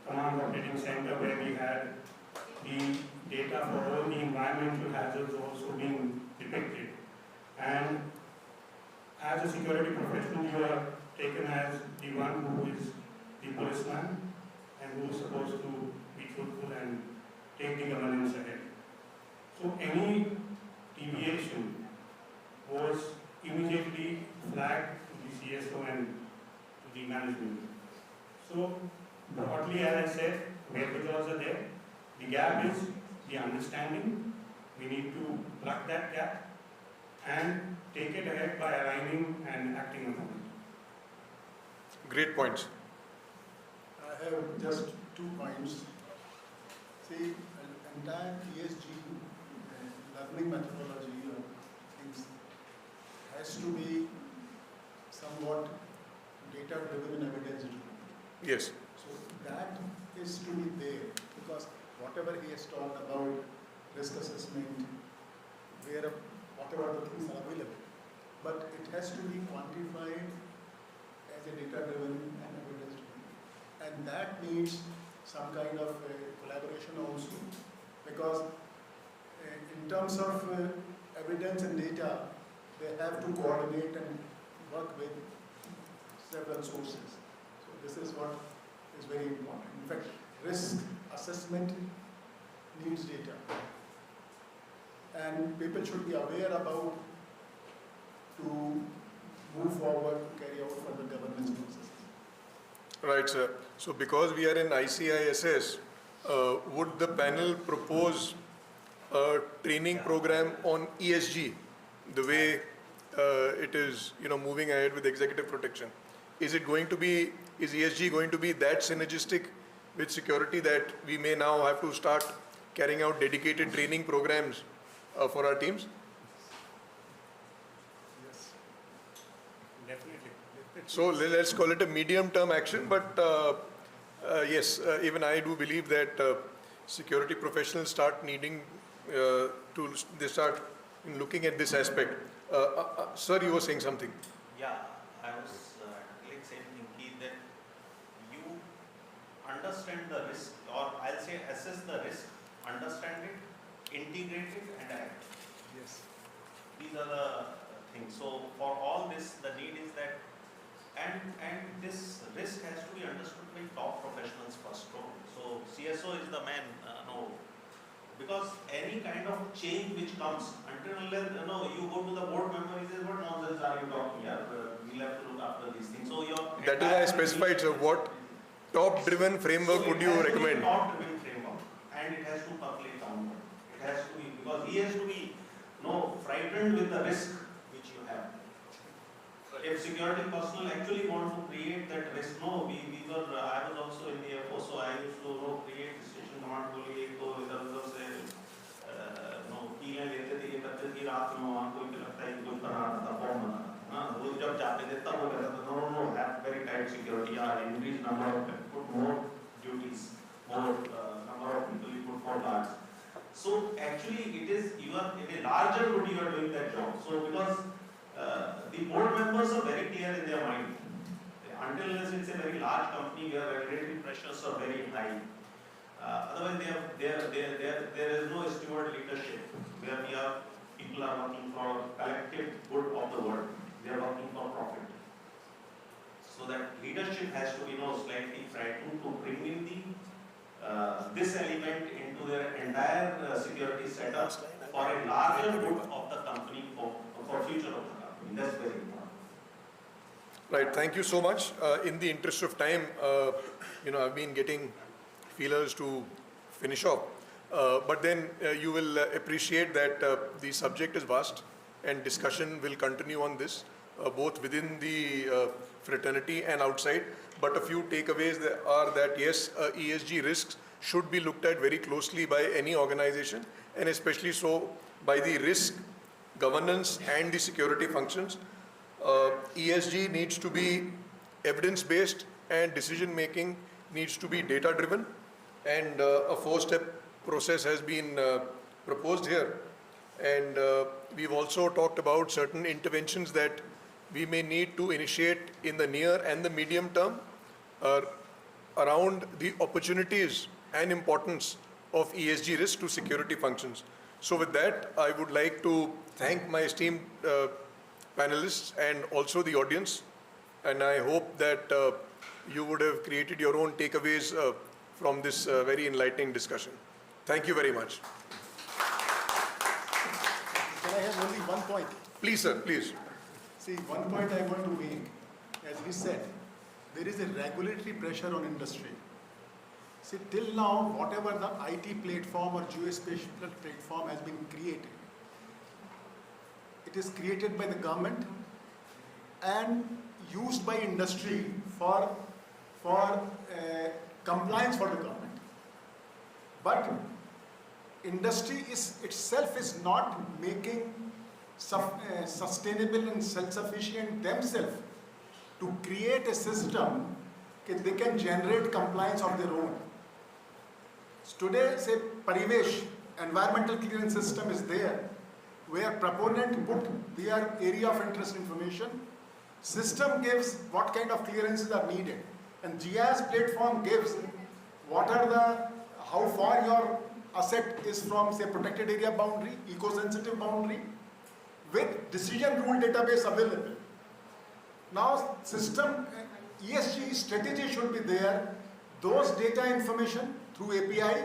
command operating center where we had the data for all the environmental hazards also being depicted. And as a security professional, you are taken as the one who is the policeman and who is supposed to be truthful and take the governance ahead. So any deviation was immediately flagged to the CSO and to the management. So broadly, as I said, wherewithals are there. The gap is the understanding. We need to plug that gap and take it ahead by aligning and acting upon it. Great points. I have just 2 points. See, an entire ESG learning methodology of things has to be somewhat data-driven and evidence-driven. Yes. So that is to be there because whatever he has talked about risk assessment, whatever the things are available, but it has to be quantified as a data-driven and evidence-driven. And that needs some kind of collaboration also because in terms of evidence and data, they have to coordinate and work with several sources. So this is what is very important. In fact, risk assessment needs data. And people should be aware about to move forward to carry out further governance processes. Right, sir. So because we are in ICISS, would the panel propose a training program on ESG, the way it is, moving ahead with executive protection? Is ESG going to be that synergistic with security that we may now have to start carrying out dedicated training programs for our teams? Yes. Definitely. So let's call it a medium-term action, but yes, even I do believe that security professionals start needing they start looking at this aspect. Sir, you were saying something. Yeah, I was like saying Pinky, that you understand the risk, or I'll say assess the risk, understand it, integrate it, and act. Yes. These are the things. So for all this, the need is that, and this risk has to be understood by top professionals first. So CSO is the man. Because any kind of change which comes, until unless you go to the board member, he says, what nonsense are you talking here? We'll have to look after these things. So That is why I specified, sir, what top-driven framework would you recommend? Top-driven framework, and it has to percolate downward. It has to be, because he has to be frightened with the risk which you have. If security personnel actually want to create that risk, I was also in the Air Force, so I used to create station command को लिए तो इधर से कीलें लेते थे, ये करते थे रात में वहाँ कोई लगता है कुछ बना रहा था, बॉम्ब बना रहा था, वो जब जाते थे तब वो कहता था no, have very tight security, increase number of people, put more duties, more number of people, you put more guards. So actually you are in a larger group, you are doing that job. So because the board members are very clear in their mind. Until unless it's a very large company where regulatory pressures are very high. Otherwise, there is no steward leadership where people are working for collective good of the world. They are working for profit. So that leadership has to be slightly frightened to bring in this element into their entire security setup for a larger good of the company, for future of the company. That's very important. Right, thank you so much. In the interest of time, I've been getting feelers to finish off. But then you will appreciate that the subject is vast and discussion will continue on this, both within the fraternity and outside. But a few takeaways are that yes, ESG risks should be looked at very closely by any organization, and especially so by the risk governance and the security functions. ESG needs to be evidence-based and decision-making needs to be data-driven, and a 4-step process has been proposed here. And we've also talked about certain interventions that we may need to initiate in the near and the medium term around the opportunities and importance of ESG risk to security functions. So with that, I would like to thank my esteemed panelists and also the audience, and I hope that you would have created your own takeaways from this very enlightening discussion. Thank you very much. Can I have only one point? Please, sir, please. See, one point I want to make, as he said, there is a regulatory pressure on industry. See, till now, whatever the IT platform or geospatial platform has been created, it is created by the government and used by industry for compliance for the government. But industry itself is not making sustainable and self-sufficient themselves to create a system that they can generate compliance of their own. So today, say, Parivesh, environmental clearance system is there, where proponent put their area of interest information, system gives what kind of clearances are needed, and GIS platform gives how far your asset is from, say, protected area boundary, eco-sensitive boundary, with decision rule database available. Now, system ESG strategy should be there those data information through API,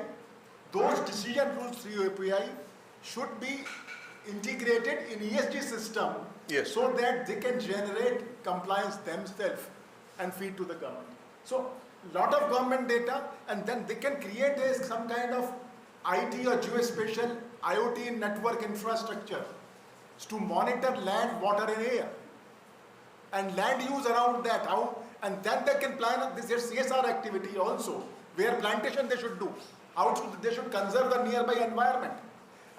those decision rules through API should be integrated in ESG system, Yes. so that they can generate compliance themselves and feed to the government. So lot of government data, and then they can create some kind of IT or geospatial IoT network infrastructure to monitor land, water and air and land use around that. How, and then they can plan this CSR activity also, where plantation they should do, how they should conserve the nearby environment.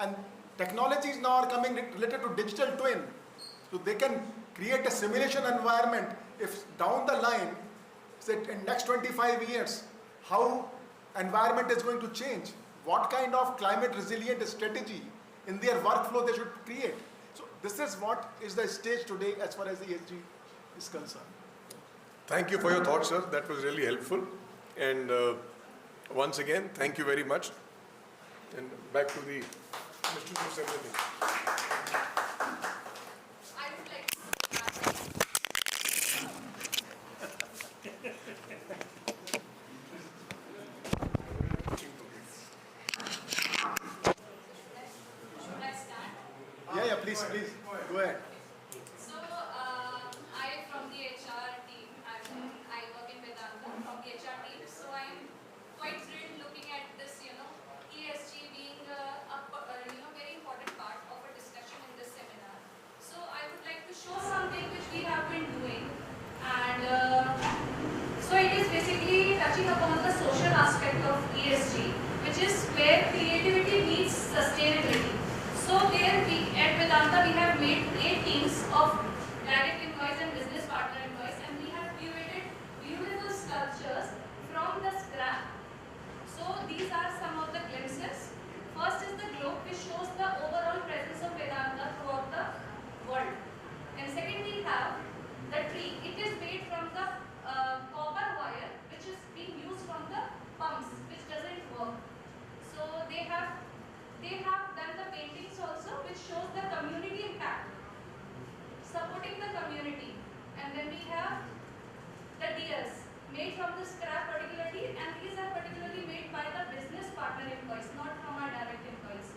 And technologies now are coming related to digital twin, so they can create a simulation environment if down the line, say in next 25 years, how environment is going to change, what kind of climate resilient strategy in their workflow they should create. So this is what is the stage today as far as ESG is concerned. Thank you for your thoughts, sir. That was really helpful. And once again, thank you very much. And back to the Mr. Secretary. I would like to Should I start? Yeah, please, go ahead. So, I from the HR team, I work in Vedanta from the HR team. So I'm quite thrilled looking at this, ESG being very important part of a discussion in this seminar. So I would like to show something which we have been doing, and so it is basically touching upon the social aspect of ESG, which is where creativity meets sustainability. So there at Vedanta we have made 8 teams of direct employees and business partner employees, and we have curated beautiful sculptures from the scrap. So these are some of the glimpses. First is the globe, which shows the overall presence of Vedanta throughout the world. And second we have the tree. It is made from the copper wire, which is being used from the pumps, which doesn't work. So they have done the paintings also, which shows the community impact, supporting the community. And then we have the deers made from the scrap particularly, and these are particularly made by the business partner employees, not from our direct employees.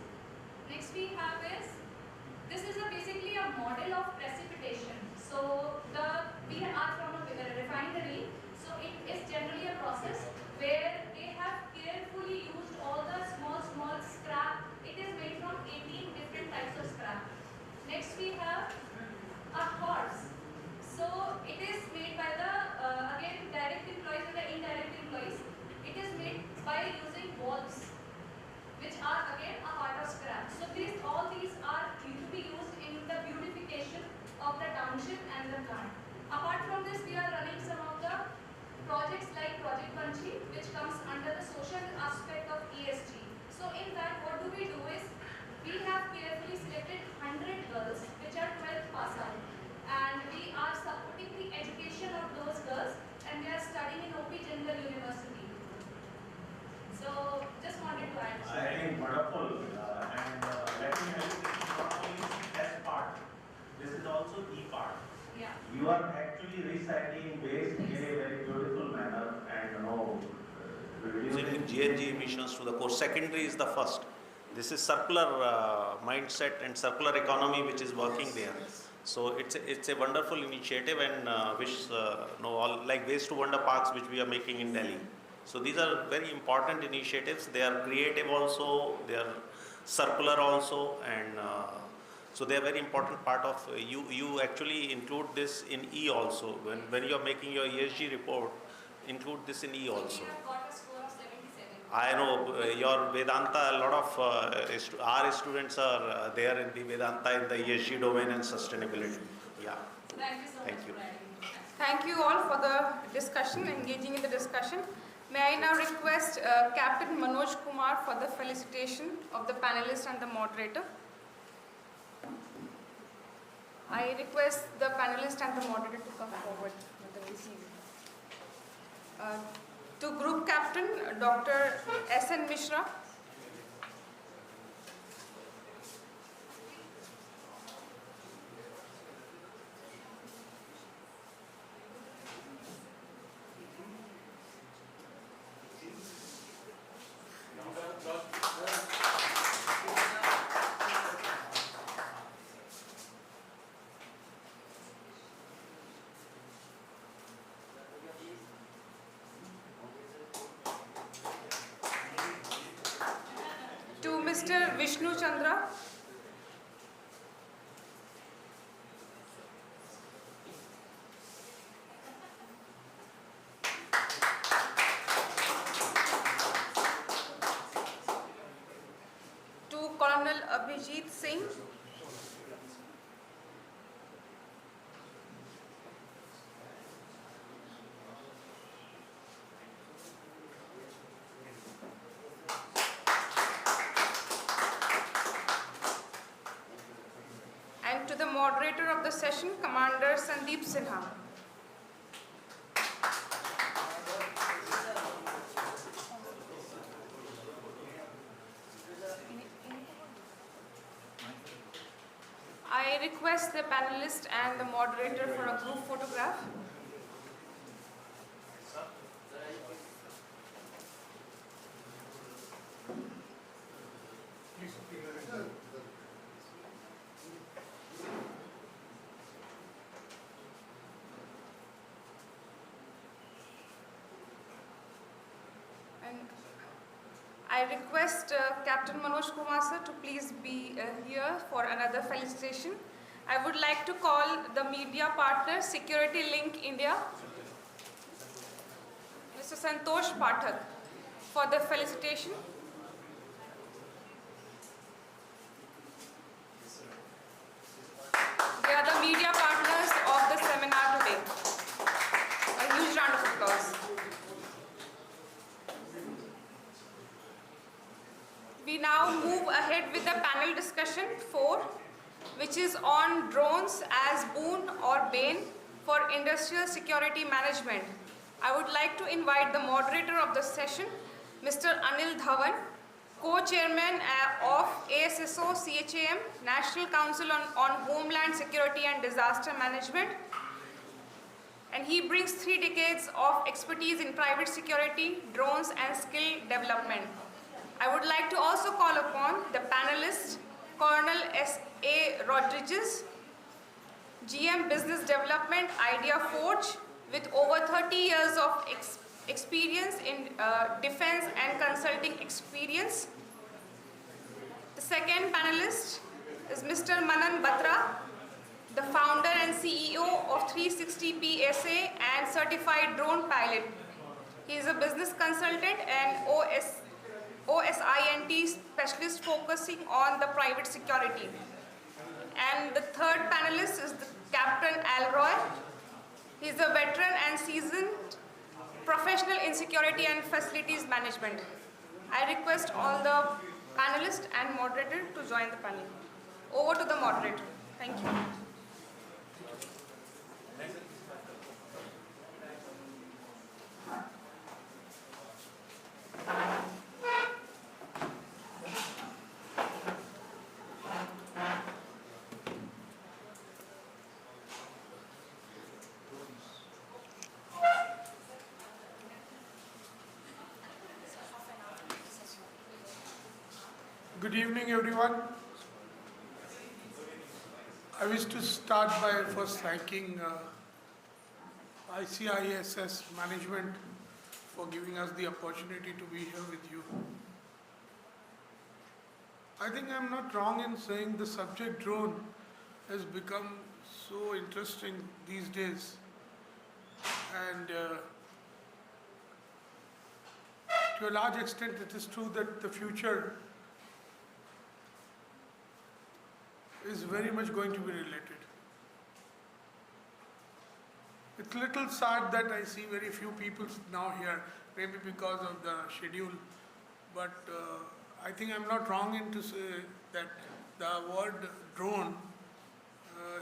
Next we have this is basically a model of precipitation. So we are from a refinery, so it is generally a process where they have carefully used all the small scrap. It is made from 18 different types of scrap. Next we have a horse. So it is made by the again direct employees and the indirect employees. It is made by using valves, which are again a part of scrap. So all these are to be used in the beautification of the township and the plant. Apart from this, we are running some of the projects like Project Punchy, which comes under the social aspect of ESG. So in that, what do? Is we have carefully selected 100 girls, which are 12th pass out, and we are supporting the education of those girls, and they are studying in OP General University. So just wanted to add. I think wonderful, and let me help you. This is not only S part, this is also E part. Yeah. You are actually recycling waste in a very beautiful manner, and Reducing GHG emissions to the core. Secondary is the first. This is circular mindset and circular economy which is working there. So it's a wonderful initiative, and all like waste to wonder parks which we are making in Delhi. So these are very important initiatives. They are creative also, they are circular also, and so they are very important part of you actually include this in E also. When you are making your ESG report, include this in E also. We have got a score of 77. I know your Vedanta, a lot of our students are there in the Vedanta in the ESG domain and sustainability. Yeah. Thank you so Thank much you. for adding. Thank you all for the discussion, engaging in the discussion. May I now request Captain Manoj Kumar for the felicitation of the panelists and the moderator. I request the panelist and the moderator to come forward with the receiving. To Group Captain, Dr. S.N. Mishra. Mr. Vishnu Chandra. To Colonel Abhijit Singh. And to the moderator of the session, Commander Sandeep Sinha. I request the panelist and the moderator for a group photograph. And I request Captain Manoj Kumar sir to please be here for another felicitation. I would like to call the media partner, Security Link India, Mr. Santosh Pathak, for the felicitation. They are the media partners of the seminar today. A huge round of applause. We now move ahead with the panel discussion 4, which is on drones as boon or bane for industrial security management. I would like to invite the moderator of the session, Mr. Anil Dhawan, co-chairman of ICISSM CHAM, National Council on Homeland Security and Disaster Management. And he brings 3 decades of expertise in private security, drones, and skill development. I would like to also call upon the panelist, Colonel S.A. Rodriguez, GM Business Development, Idea Forge, with over 30 years of experience in defense and consulting experience. The second panelist is Mr. Manan Batra, the founder and CEO of 360p SA and certified drone pilot. He is a business consultant and OSINT specialist focusing on the private security. And the third panelist is the Captain Alroy. He is a veteran and seasoned professional in security and facilities management. I request all the panelists and moderator to join the panel. Over to the moderator. Thank you. Good evening, everyone. I wish to start by first thanking ICISS management for giving us the opportunity to be here with you. I think I'm not wrong in saying the subject drone has become so interesting these days, and to a large extent it is true that the future is very much going to be related. It's a little sad that I see very few people now here, maybe because of the schedule, but I think I'm not wrong in to say that the word drone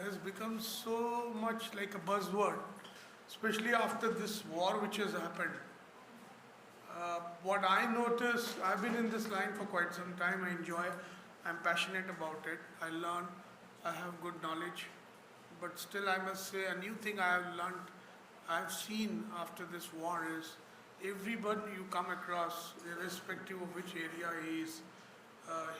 has become so much like a buzzword, especially after this war which has happened. What I notice, I've been in this line for quite some time, I enjoy, I'm passionate about it, I learn, I have good knowledge, but still I must say a new thing I have learned, I have seen after this war is everybody you come across, irrespective of which area he is,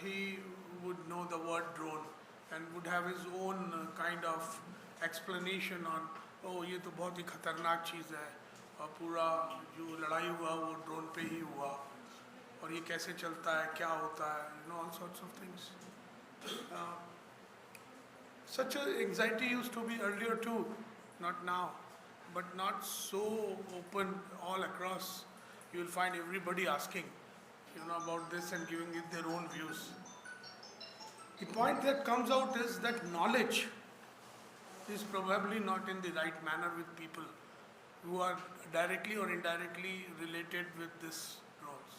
he would know the word drone and would have his own kind of explanation on, oh ये तो बहुत ही खतरनाक चीज़ है और पूरा जो लड़ाई हुआ वो ड्रोन पे ही हुआ. और ये कैसे चलता है, क्या होता है, all sorts of things. Such a anxiety used to be earlier too, not now, but not so open all across. You will find everybody asking, about this and giving it their own views. The point that comes out is that knowledge is probably not in the right manner with people who are directly or indirectly related with this drones.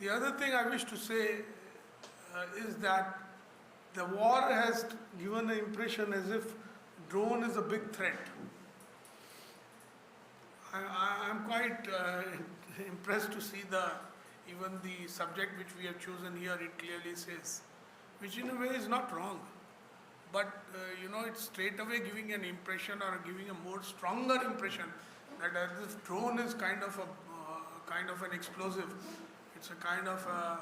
The other thing I wish to say is that the war has given an impression as if drone is a big threat. I'm quite impressed to see even the subject which we have chosen here, it clearly says, which in a way is not wrong. But it's straight away giving an impression or giving a more stronger impression that this drone is kind of an explosive. It's a kind of a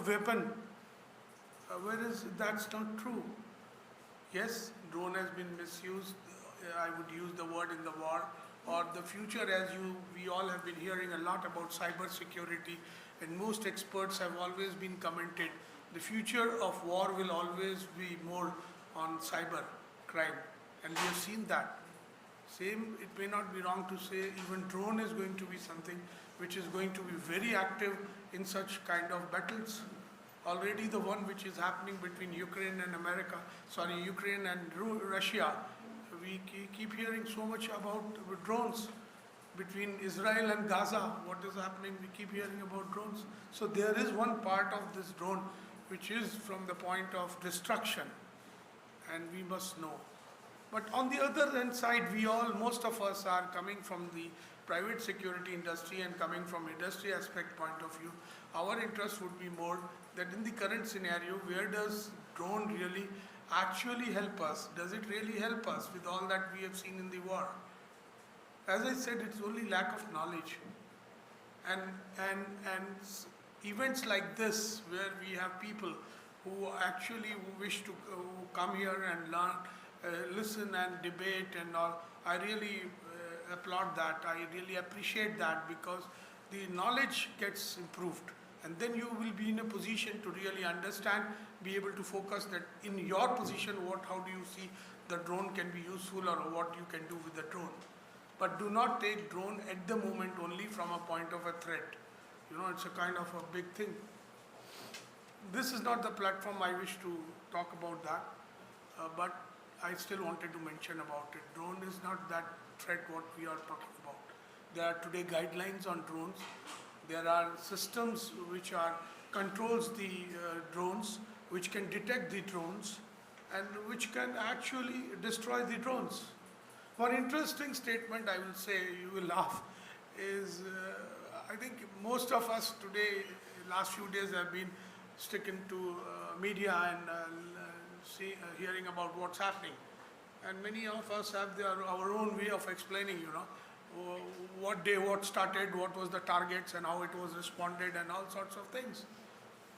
weapon, whereas that's not true. Yes, drone has been misused. I would use the word in the war, or the future, as we all have been hearing a lot about cyber security, and most experts have always been commented, the future of war will always be more on cyber crime, and we have seen that. Same, it may not be wrong to say even drone is going to be something which is going to be very active in such kind of battles. Already the one which is happening between Ukraine and Russia, we keep hearing so much about drones. Between Israel and Gaza, what is happening, we keep hearing about drones. So there is one part of this drone which is from the point of destruction, and we must know. But on the other hand side, most of us are coming from the private security industry and coming from industry aspect point of view. Our interest would be more that in the current scenario, where does drone really actually help us? Does it really help us with all that we have seen in the war? As I said, it's only lack of knowledge. And events like this, where we have people who actually wish to come here and learn, listen and debate and all, I really applaud that. I really appreciate that, because the knowledge gets improved. And then you will be in a position to really understand, be able to focus that in your position, how do you see the drone can be useful, or what you can do with the drone. But do not take drone at the moment only from a point of a threat. It's a kind of a big thing. This is not the platform I wish to talk about that, but I still wanted to mention about it. Drone is not that threat what we are talking about. There are today guidelines on drones. There are systems which controls the drones, which can detect the drones, and which can actually destroy the drones. One interesting statement I will say, you will laugh, is I think most of us today, last few days, have been sticking to media and hearing about what's happening. And many of us have our own way of explaining, what day what started, what was the targets, and how it was responded, and all sorts of things.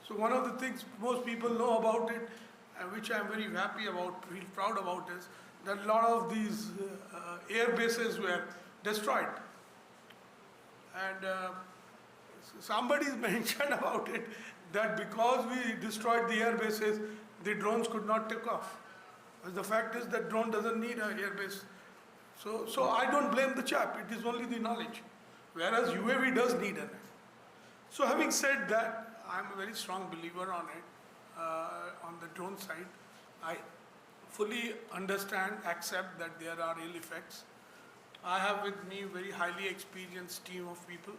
So one of the things most people know about it, which I'm very happy about, feel proud about, is that a lot of these air bases were destroyed. And somebody mentioned about it, that because we destroyed the air bases, the drones could not take off. But the fact is that drone doesn't need an air base. So I don't blame the chap, it is only the knowledge. Whereas UAV does need it. So having said that, I'm a very strong believer on it, on the drone side. I fully understand, accept that there are ill effects. I have with me a very highly experienced team of people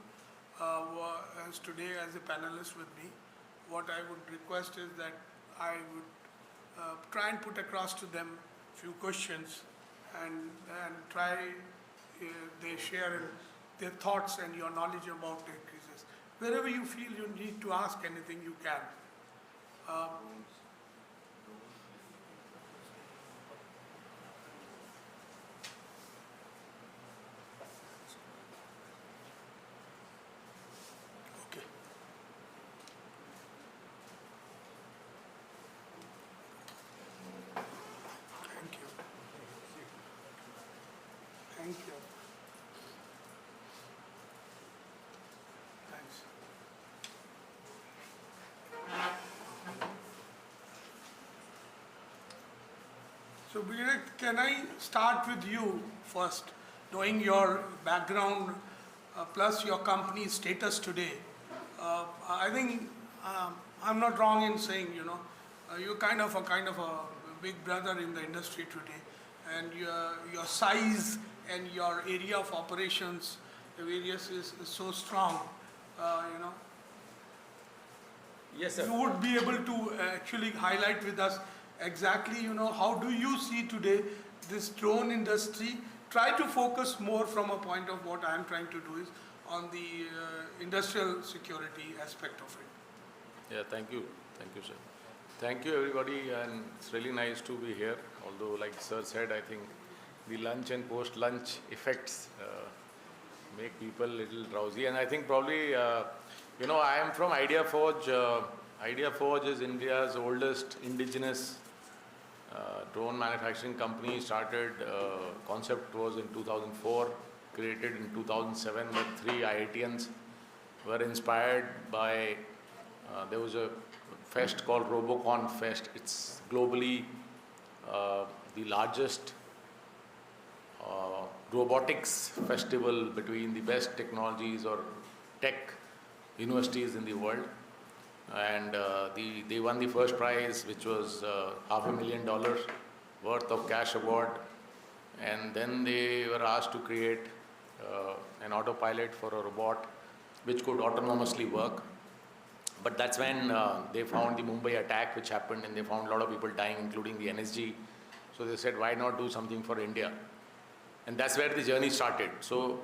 as today as a panelist with me. What I would request is that I would try and put across to them a few questions and try they share their thoughts and your knowledge about the increases. Wherever you feel you need to ask anything, you can. Okay. Thank you. Thank you. So, Vivek, can I start with you first, knowing your background plus your company's status today? I think I'm not wrong in saying, you're kind of a big brother in the industry today, and your size and your area of operations, the various is so strong, you know. Yes, sir. You would be able to actually highlight with us exactly, how do you see today this drone industry? Try to focus more from a point of what I'm trying to do is on the industrial security aspect of it. Yeah, thank you. Thank you, sir. Thank you, everybody, and it's really nice to be here. Although, like sir said, I think the lunch and post-lunch effects make people a little drowsy. And I think probably, I am from Idea Forge. Idea Forge is India's oldest indigenous drone manufacturing company. Started, concept was in 2004, created in 2007 with 3 IITians. Were inspired by, there was a fest called Robocon Fest. It's globally the largest robotics festival between the best technologies or tech universities in the world. And they won the first prize, which was $500,000 worth of cash award. And then they were asked to create an autopilot for a robot which could autonomously work. But that's when they found the Mumbai attack which happened, and they found a lot of people dying, including the NSG. So they said, why not do something for India? And that's where the journey started. So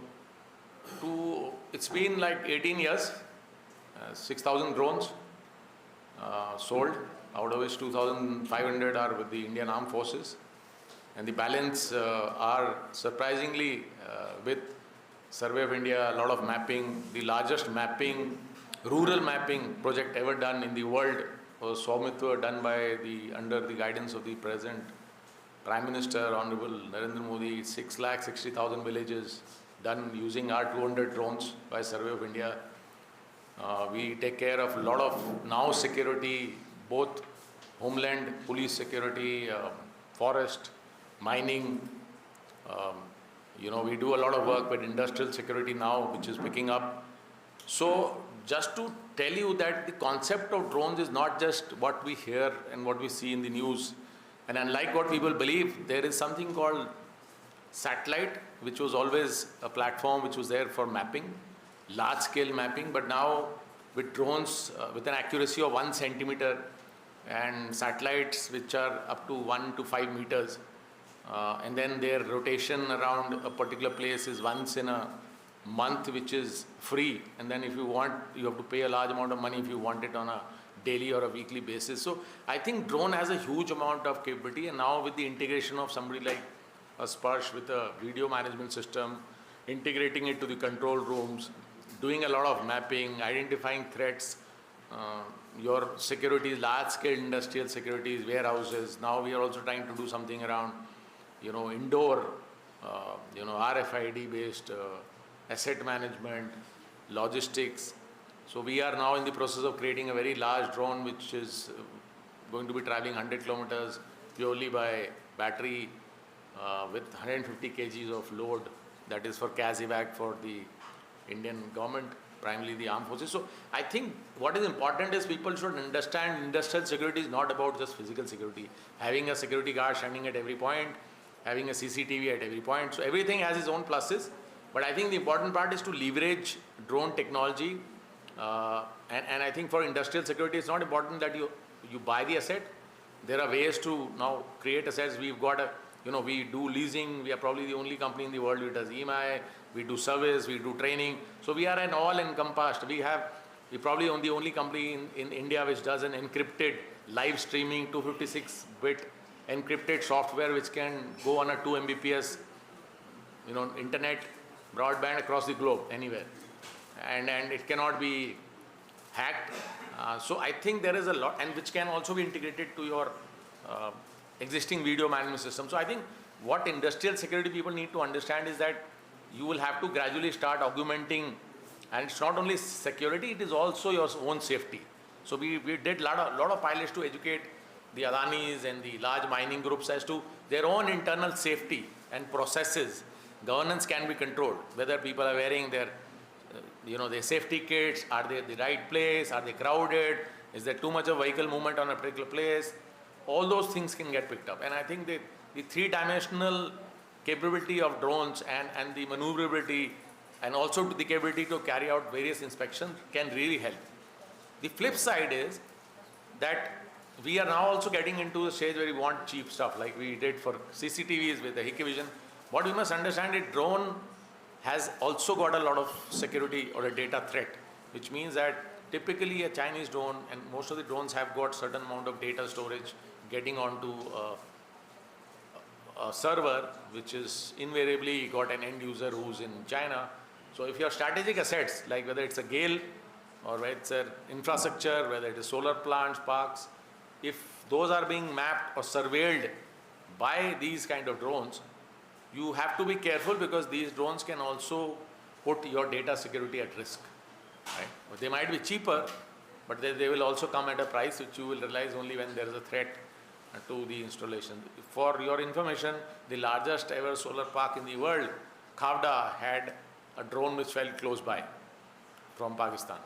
it's been like 18 years, 6,000 drones sold, out of which 2,500 are with the Indian Armed Forces. And the balance are surprisingly with Survey of India, a lot of mapping. The largest mapping, rural mapping project ever done in the world was Swamittva, done by under the guidance of the present Prime Minister, Honorable Narendra Modi. 6,60,000 villages done using our 200 drones by Survey of India. We take care of a lot of now security, both homeland, police security, forest, mining. We do a lot of work with industrial security now, which is picking up. So just to tell you that the concept of drones is not just what we hear and what we see in the news. And unlike what people believe, there is something called satellite, which was always a platform which was there for mapping, large-scale mapping. But now with drones with an accuracy of 1 centimeter and satellites which are up to 1 to 5 meters, and then their rotation around a particular place is once in a month, which is free. And then if you want, you have to pay a large amount of money if you want it on a daily or a weekly basis. So I think drone has a huge amount of capability, and now with the integration of somebody like a Sparsh with a video management system, integrating it to the control rooms, doing a lot of mapping, identifying threats, your security, large-scale industrial securities, warehouses. Now we are also trying to do something around, indoor, RFID-based asset management, logistics. So we are now in the process of creating a very large drone which is going to be traveling 100 kilometers purely by battery with 150 kgs of load. That is for CAS-evac for the Indian government, primarily the armed forces. So I think what is important is people should understand industrial security is not about just physical security. Having a security guard standing at every point, having a CCTV at every point. So everything has its own pluses. But I think the important part is to leverage drone technology. And I think for industrial security, it's not important that you buy the asset. There are ways to now create assets. We've got we do leasing. We are probably the only company in the world who does EMI. We do service, we do training. So we are an all-encompassed. We're probably the only company in India which does an encrypted live streaming 256-bit encrypted software which can go on a 2 Mbps, internet, broadband across the globe, anywhere. And it cannot be hacked. So I think there is a lot, and which can also be integrated to your existing video management system. So I think what industrial security people need to understand is that you will have to gradually start augmenting, and it's not only security, it is also your own safety. So we did lot of pilots to educate the Adanis and the large mining groups as to their own internal safety and processes. Governance can be controlled, whether people are wearing their their safety kits, are they at the right place, are they crowded, is there too much of vehicle movement on a particular place. All those things can get picked up. And I think the three-dimensional capability of drones and the maneuverability and also the capability to carry out various inspections can really help. The flip side is that we are now also getting into the stage where we want cheap stuff like we did for CCTVs with the Hikvision. What we must understand is drone has also got a lot of security or a data threat, which means that typically a Chinese drone, and most of the drones have got certain amount of data storage getting onto a server, which is invariably got an end user who's in China. So if your strategic assets, like whether it's a GALE or whether it's an infrastructure, whether it is solar plants, parks, if those are being mapped or surveilled by these kind of drones, you have to be careful because these drones can also put your data security at risk. Right? But they might be cheaper, but they will also come at a price which you will realize only when there is a threat to the installation. For your information, the largest ever solar park in the world, Capt, had a drone which fell close by from Pakistan.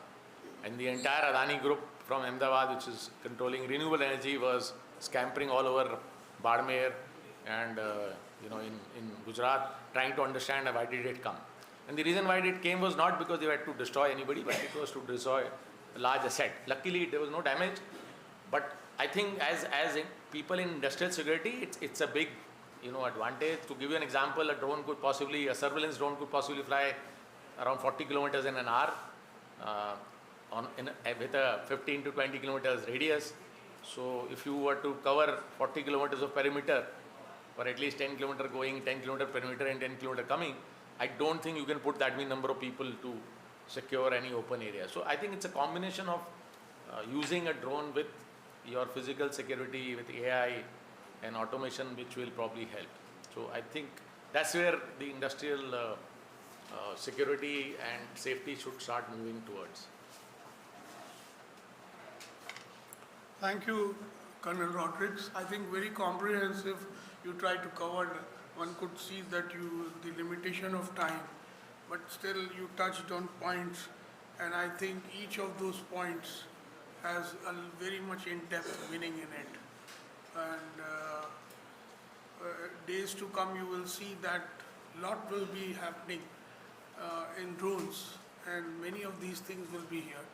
And the entire Adani group from Ahmedabad, which is controlling renewable energy, was scampering all over Barmer and in Gujarat, trying to understand why did it come. And the reason why it came was not because they had to destroy anybody, but it was to destroy a large asset. Luckily, there was no damage. But I think as people in industrial security, it's a big advantage. To give you an example, a surveillance drone could possibly fly around 40 kilometers in an hour with a 15 to 20 kilometers radius. So if you were to cover 40 kilometers of perimeter for at least 10 kilometer going, 10 kilometer perimeter and 10 kilometer coming, I don't think you can put that many number of people to secure any open area. So I think it's a combination of using a drone with your physical security, with AI and automation, which will probably help. So I think that's where the industrial security and safety should start moving towards. Thank you, Colonel Rodrigues. I think very comprehensive. You try to cover. One could see that the limitation of time, but still you touched on points, and I think each of those points has a very much in-depth meaning in it. And days to come, you will see that lot will be happening in drones, and many of these things will be here.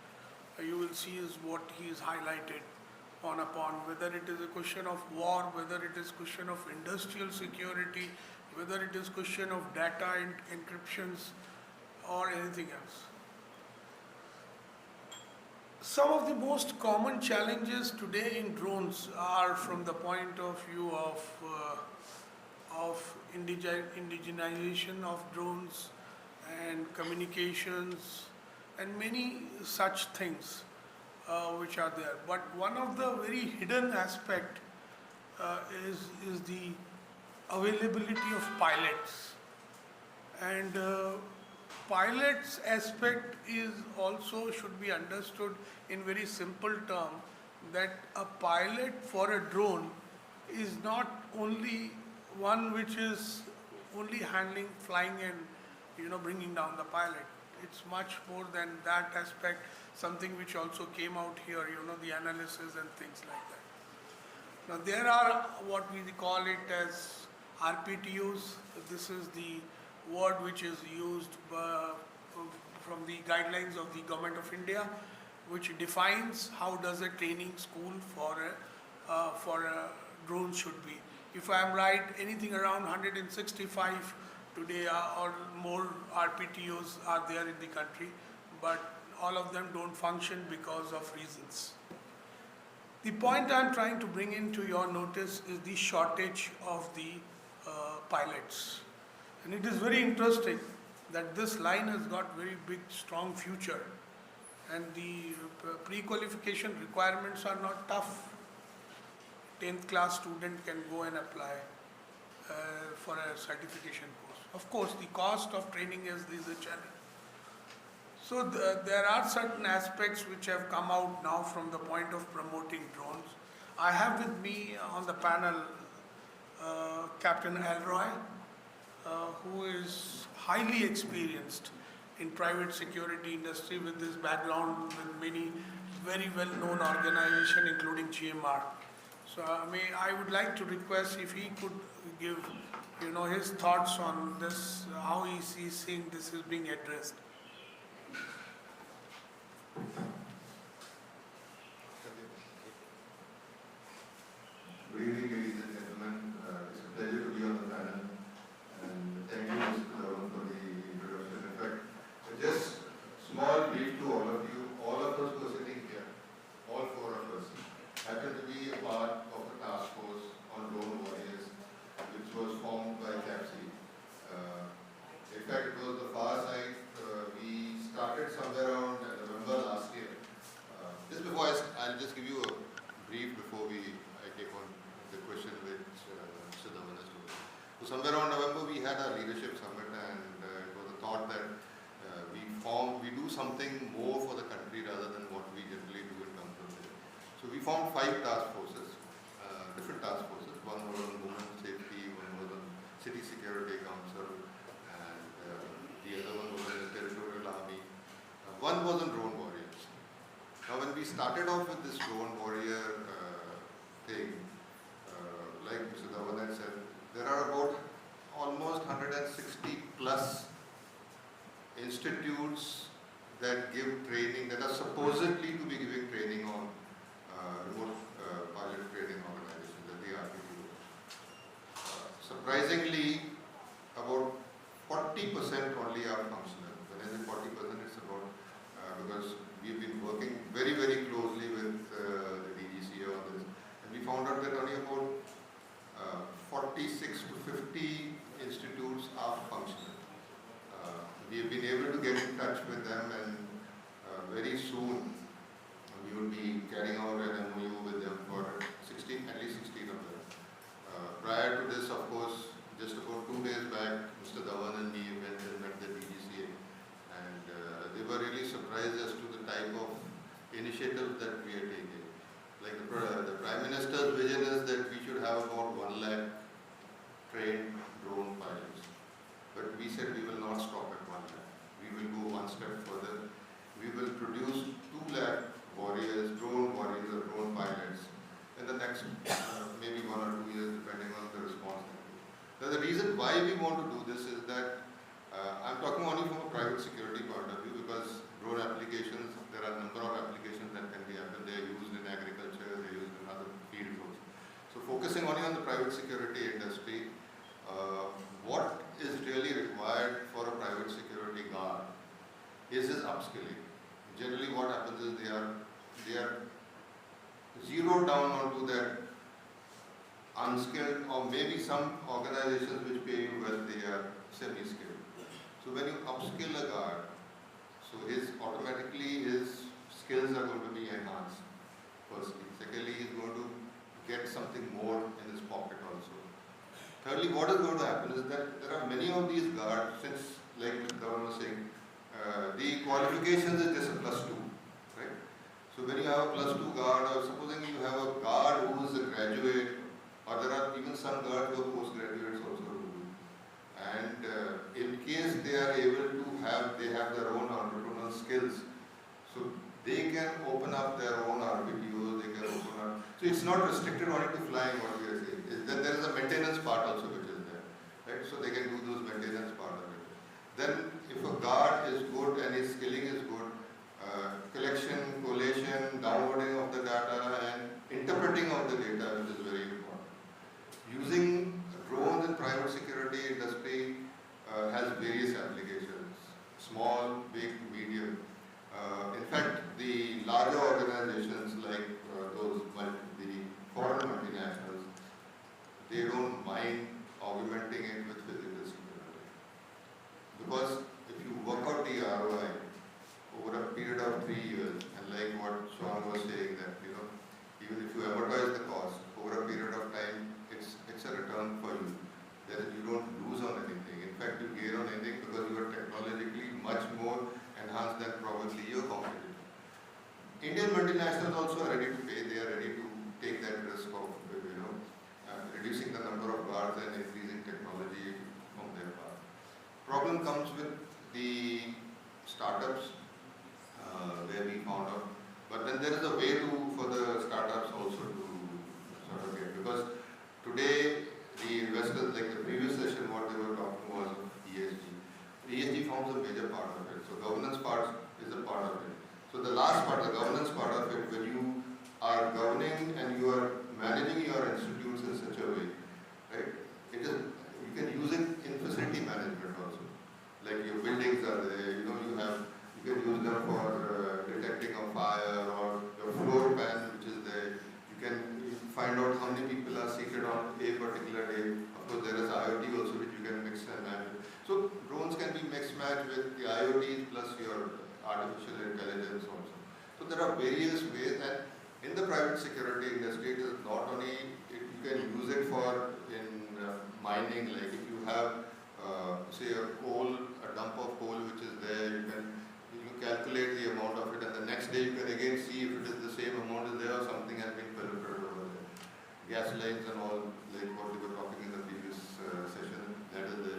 You will see is what he is highlighted upon, whether it is a question of war, whether it is question of industrial security, whether it is question of data encryptions or anything else. Some of the most common challenges today in drones are from the point of view of indigenization of drones and communications and many such things which are there. But one of the very hidden aspect is the availability of pilots. And pilots aspect is also should be understood in very simple term, that a pilot for a drone is not only one which is only handling, flying and bringing down the pilot. It's much more than that aspect, something which also came out here, the analysis and things like that. Now there are what we call it as RPTOs. This is the word which is used from the guidelines of the Government of India, which defines how does a training school for a drone should be. If I am right, anything around 165 today or more RPTOs are there in the country, but all of them don't function because of reasons. The point I'm trying to bring into your notice is the shortage of the pilots. And it is very interesting that this line has got very big, strong future. And the pre-qualification requirements are not tough. 10th class student can go and apply for a certification course. Of course, the cost of training is a challenge. So there are certain aspects which have come out now from the point of promoting drones. I have with me on the panel Captain Elroy, who is highly experienced in private security industry with this background with many very well-known organizations, including GMR. So I would like to request if he could give, his thoughts on this, how he sees seeing this is being addressed. Good evening, ladies and gentlemen. It's a pleasure to be on the panel, and thank you, Mr. Dhawan, for the introduction. In fact, just small brief to all of you. All of us who are sitting here, all four of us, happen to be a part of a task force on drone warriors, which was formed by Capt. In fact, it was the far side. We started somewhere around November last year. Just before I'll just give you a brief before I take on the question which Mr. Dhawan has told. So somewhere around November we had our leadership summit, and it was a thought that we do something more for the country rather than what we generally do in terms of it. So we formed 5 task forces, different task forces. One was on women safety, one was on city security council, and the other one was on the territorial army. One was on drone warriors. Now when we started off with this drone warrior thing, like Mr. Dhawan had said, there are about almost 160 plus institutes that give training, that are supposedly to be giving training on remote pilot training organizations, that the RPTO. Surprisingly, about 40% only are functional. When I say 40%, it's about, because we've been working very, very closely with the DGCA on this, and we found out that only about 46 to 50 institutes are functional. We have been able to get in touch with them, and very soon we will be carrying out an MOU with them for at least 16 of them. Prior to this, of course, just about 2 days back, Mr. Dhawan and me went and met the DGCA, and they were really surprised as to the type of initiatives that we are taking. Like the Prime Minister's vision is that we should have about 1 lakh trained drone pilots. But we said we will not stop at 1 lakh. We will go one step further. We will produce 2 lakh warriors, drone pilots in the next maybe 1 or 2 years, depending on the response. Now the reason why we want to do this is that I'm talking only from a private security point of view, because drone applications, there are a number of applications that can be happened. They are used in agriculture, they are used in other fields also. So focusing only on the private security industry, what is really required for a private security guard is his upskilling. Generally what happens is they are zeroed down onto that unskilled, or maybe some organizations which pay you well, they are semi-skilled. So when you upskill a guard, so automatically his skills are going to be enhanced, firstly. Secondly, he's going to get something more in his pocket also. Thirdly, what is going to happen is that there are many of these guards, since like Mr. Dhawan was saying, the qualifications is just a +2, right? So when you have a +2 guard, or supposing you have a guard who is a graduate, or there are even some guards who are postgraduates also. And in case they are able to have their own entrepreneurial skills, so they can open up their own RPTOs, they can open up. So it's not restricted only to flying, what we are saying. Is that there is a maintenance part also which is there, right? So they can do those maintenance part of it. Then if a guard is good and his skilling is good, collection, collation, downloading of the data, and interpreting of the data, which is very important. Using drones in private security industry has various applications, small, big, medium. In fact, the larger organizations like the foreign multinationals, they don't mind augmenting it with physical security. Because if you work out the ROI over a period of 3 years, and like what Sean was saying, that even if you amortize the cost over a period are managing your institutes in such a way, right? It is, you can use it in facility management also. Like your buildings are there, you can use them for detecting a fire, or your floor pan which is there. You can find out how many people are seated on a particular day. Of course, there is IoT also which you can mix and match. So drones can be mixed matched with the IoT plus your artificial intelligence also. So there are various ways, and in the private security industry, it is not only you can use it for in mining. Like if you have say a dump of coal which is there, you calculate the amount of it, and the next day you can again see if it is the same amount is there or something has been polluted over there. Gas lines and all, like what we were talking in the previous session, that is the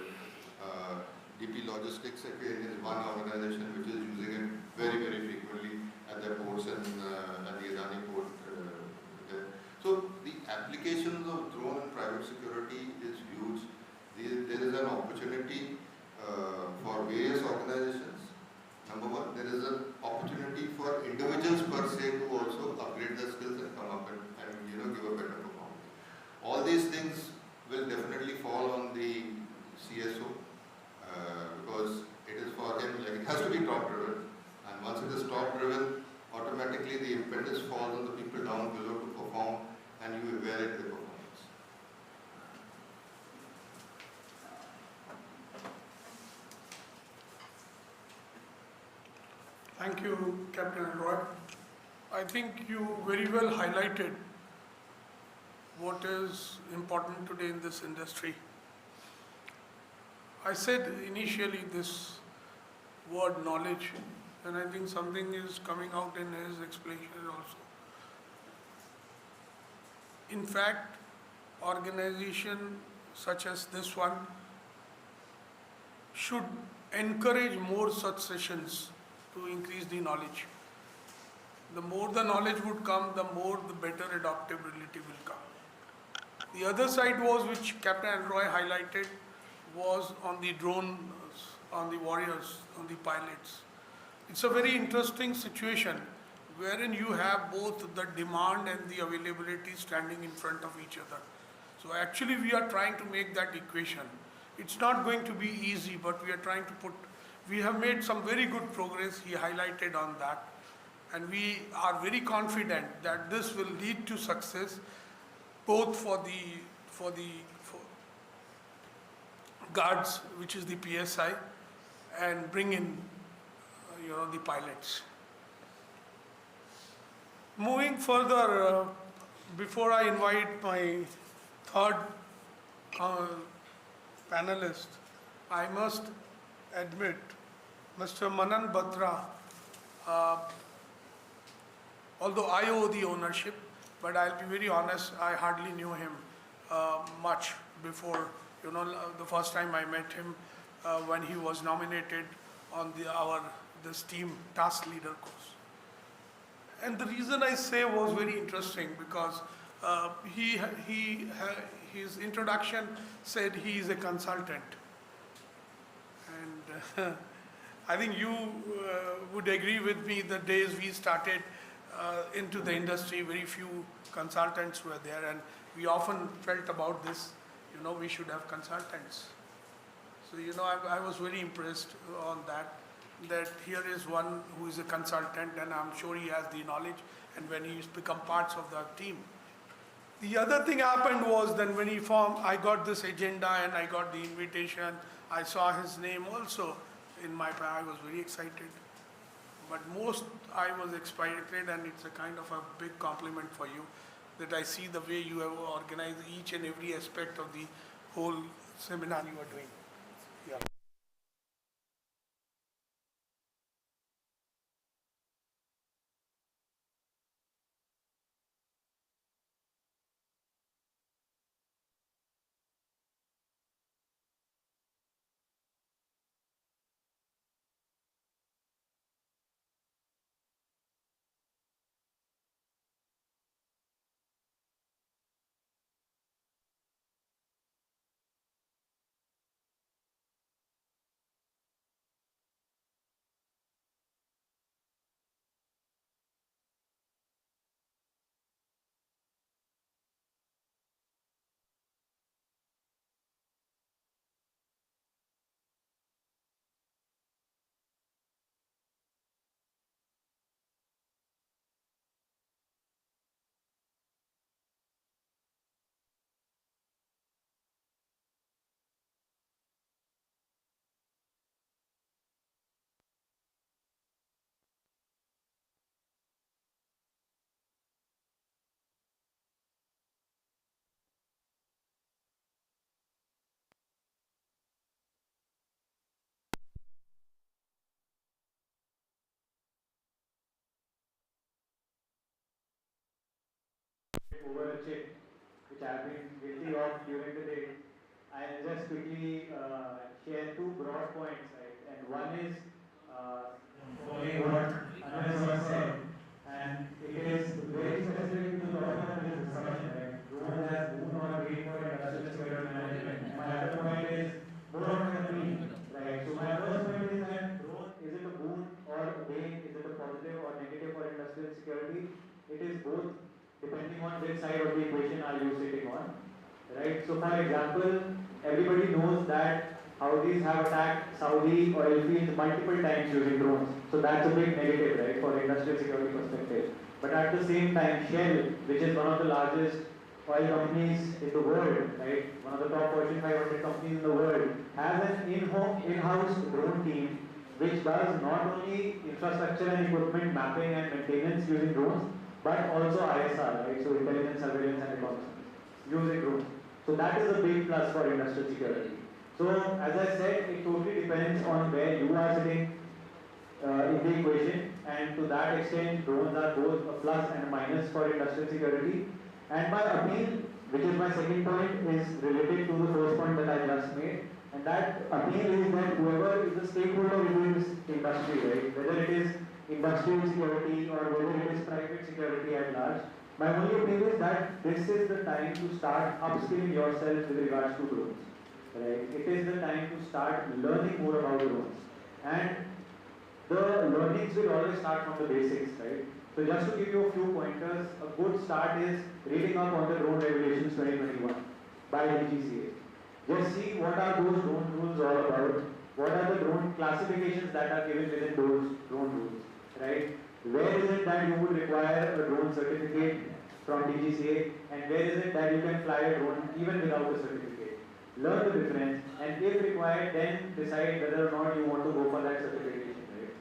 DP Logistics again is one organization which is using it very, very frequently at their ports and at the Adani port there. So the applications of drone in private security is huge. There is an opportunity for various organizations. Number one, there is an opportunity for individuals per se to also upgrade their skills and come up and give a better performance. All these things will definitely fall on the CSO because it is for him, like it has to be top driven, and once it is top driven, automatically the impetus falls on the people down below to perform, and you evaluate the performance. Thank you, Captain Roy. I think you very well highlighted what is important today in this industry. I said initially this word knowledge, and I think something is coming out in his explanation also. In fact, organization such as this one should encourage more such sessions to increase the knowledge. The more the knowledge would come, the more the better adaptability will come. The other side was, which Captain Roy highlighted, was on the drones, on the warriors, on the pilots. It's a very interesting situation wherein you have both the demand and the availability standing in front of each other. So actually we are trying to make that equation. It's not going to be easy, but we are trying to we have made some very good progress, he highlighted on that. And we are very confident that this will lead to success both for guards, which is the PSI, and bring in the pilots. Moving further, before I invite my third panelist, I must admit Mr. Manan Batra, although I owe the ownership, but I'll be very honest, I hardly knew him much before, the first time I met him when he was nominated on this team task leader course. And the reason I say was very interesting because his introduction said he is a consultant. And I think you would agree with me, the days we started into the industry, very few consultants were there, and we often felt about this, we should have consultants. So, I was very impressed on that here is one who is a consultant, and I'm sure he has the knowledge, and when he's become parts of the team. The other thing happened was then when he formed, I got this agenda and I got the invitation. I saw his name also in my pack. I was very excited. But most I was excited, and it's a kind of a big compliment for you that I see the way you have organized each and every aspect of the whole seminar you are doing. Yeah. over a chip, which I've been guilty of during the day. I'll just quickly share two broad points, right? And one is following what others have said, and it is very specific to the topic of this discussion, right? Drone as boon or bane for industrial security management. And my other point is more of a theme, right? So my first point is that drone, is it a boon or a bane? Is it a positive or negative for industrial security? It is both, depending on which side of the equation are you sitting on, right? So for example, everybody knows that Saudis have attacked Saudi oil fields multiple times using drones. So that's a big negative, right, for industrial security perspective. But at the same time, Shell, which is one of the largest oil companies in the world, right, one of the top Fortune 500 companies in the world, has an in-house drone team which does not only infrastructure and equipment mapping and maintenance using drones, but also ISR, right, so intelligence, surveillance and reconnaissance using drones. So that is a big plus for industrial security. So as I said, it totally depends on where you are sitting in the equation, and to that extent, drones are both a plus and a minus for industrial security. And my appeal, which is my second point, is related to the first point that I just made. And that appeal is that whoever is a stakeholder in this industry, right, whether it is industrial security or whether it is private security at large, my only appeal is that this is the time to start upskilling yourself with regards to drones. Right? It is the time to start learning more about drones. And the learnings will always start from the basics, right? So just to give you a few pointers, a good start is reading up on the Drone Regulations 2021 by DGCA. Just see what are those drone rules all about, what are the drone classifications that are given within those drone rules, right? Where is it that you would require a drone certificate from DGCA, and where is it that you can fly a drone even without a certificate? Learn the difference, and if required, then decide whether or not you want to go for that certification, right?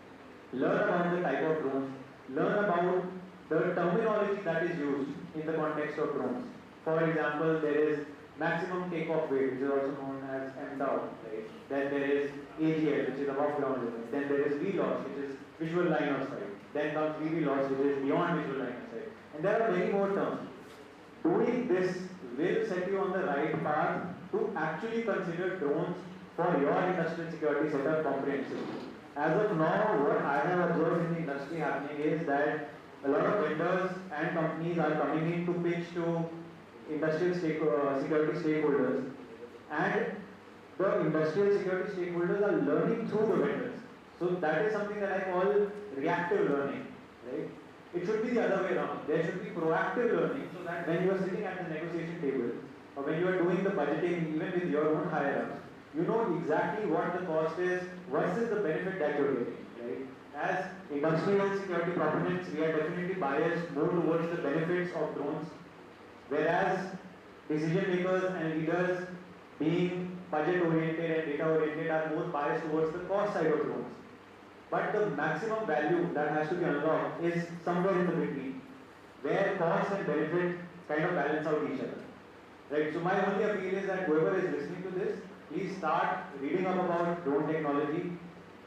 Learn about the type of drones, learn about the terminology that is used in the context of drones. For example, there is maximum takeoff weight, which is also known as MTOW, right? Then there is AGL, which is above ground level. Then there is VLOS, which is visual line of sight. Then comes VVLOS, which is beyond visual line of sight. And there are many more terms. Doing this will set you on the right path to actually consider drones for your industrial security setup comprehensively. As of now, what I have observed in the industry happening is that a lot of vendors and companies are coming in to pitch to industrial security stakeholders, and the industrial security stakeholders are learning through the vendors. So that is something that I call reactive learning, right? It should be the other way around. There should be proactive learning, so that when you are sitting at the negotiation table, or when you are doing the budgeting even with your own higher-ups, you know exactly what the cost is versus the benefit that you're getting, right? As industrial security proponents, we are definitely biased more towards the benefits of drones, whereas decision makers and leaders, being budget-oriented and data-oriented, are more biased towards the cost side of drones. But the maximum value that has to be unlocked is somewhere in the between, where cost and benefit kind of balance out each other. Right? So my only appeal is that whoever is listening to this, please start reading up about drone technology,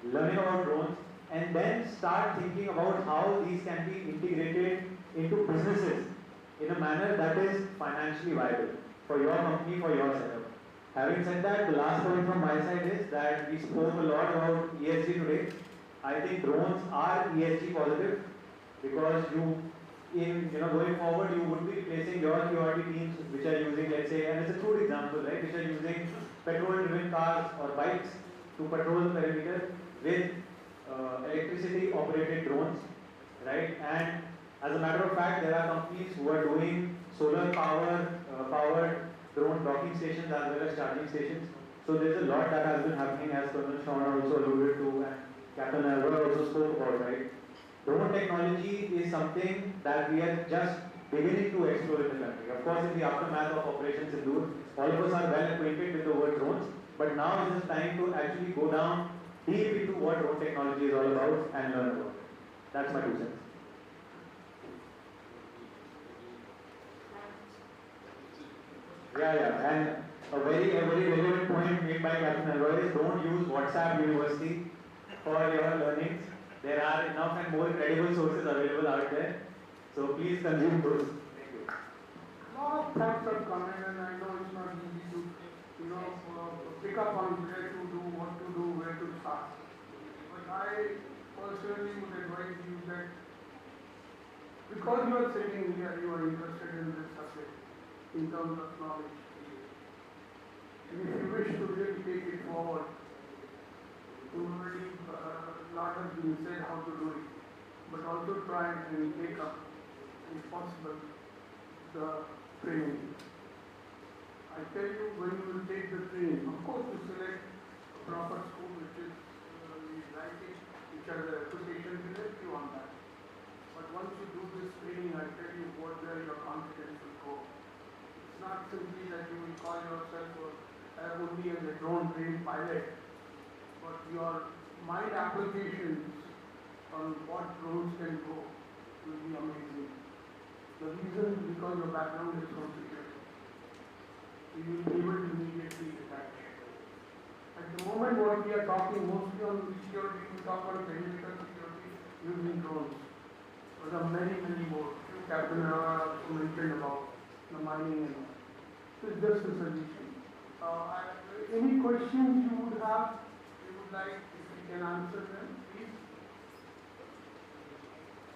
learning about drones, and then start thinking about how these can be integrated into businesses in a manner that is financially viable for your company, for your setup. Having said that, the last point from my side is that we spoke a lot about ESG today. I think drones are ESG positive because going forward, you would be replacing your QRT teams which are using, let's say, and it's a crude example, right, which are using petrol-driven cars or bikes to patrol the perimeter with electricity-operated drones, right? And as a matter of fact, there are companies who are doing solar powered drone docking stations as well as charging stations. So there's a lot that has been happening, as Colonel Sean also alluded to, and Captain also spoke about, right? Drone technology is something that we are just beginning to explore in the country. Of course, in the aftermath of Operation Sindoor, all of us are well acquainted with the word drones, but now is the time to actually go down deep into what drone technology is all about and learn about it. That's my 2 cents. Yeah, and a very relevant point made by Captain Alroy is don't use WhatsApp University for your learnings. There are enough and more credible sources available out there. So please consume those. Thank you. personally would advise you that because you are sitting here, you are interested in this subject in terms of knowledge. And if you wish to really take it forward, already a lot has been said how to do it, but also try and take up, if possible, the training. I tell you, when you will take the training, of course you select a proper school which is like it, which has a reputation, will help you on that. But once you do this training, I tell you what where your confidence will go. It's not simply that you will call yourself only as a drone trained pilot, but your mind applications on what drones can go will be amazing. The reason is because your background is from security. You will be able to immediately detach. At the moment what we are talking mostly on security, we talk on perimeter security using drones. But there are many, many more. Captain mentioned about the mining and all. So it's just a suggestion. Any questions you would have, you would like, if we can answer them, please.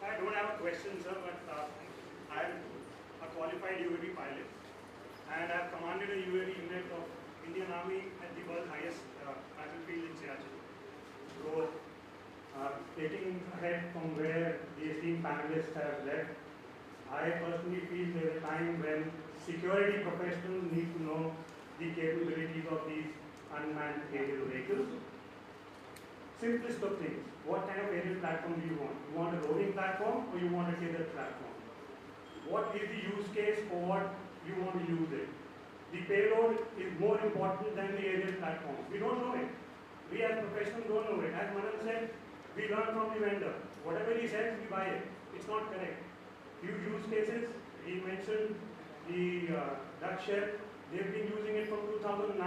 I don't have a question, sir, but I'm a qualified UAV pilot, and I've commanded a UAV unit of Indian Army at the world's highest battlefield in Tyagi. So, taking ahead from where the esteemed panelists have left, I personally feel there's a time when security professionals need to know the capabilities of these unmanned aerial vehicles. Simplest of things, what kind of aerial platform do you want? You want a roving platform or you want a tethered platform? What is the use case for what you want to use it? The payload is more important than the aerial platform. We don't know it. We as professionals don't know it. As Manan said, we learn from the vendor. Whatever he says, we buy it. It's not correct. Few use cases, he mentioned the duck shell. They've been using it from 2009.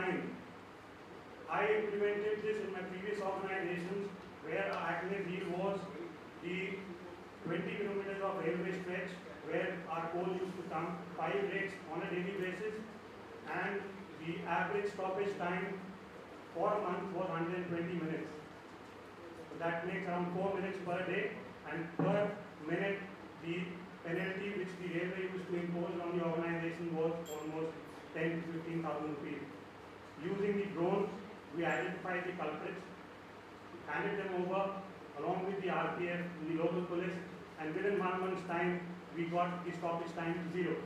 I implemented this in my previous organizations where our active deal was the 20 kilometers of railway stretch where our coal used to come 5 rakes on a daily basis, and the average stoppage time for a month was 120 minutes. So that makes around 4 minutes per day, and per minute the penalty which the railway used to impose on the organization was almost 10 to 15,000 rupees. Using the drones, we identified the culprits, handed them over along with the RPF, the local police, and within 1 month's time, we got the stoppage time to 0.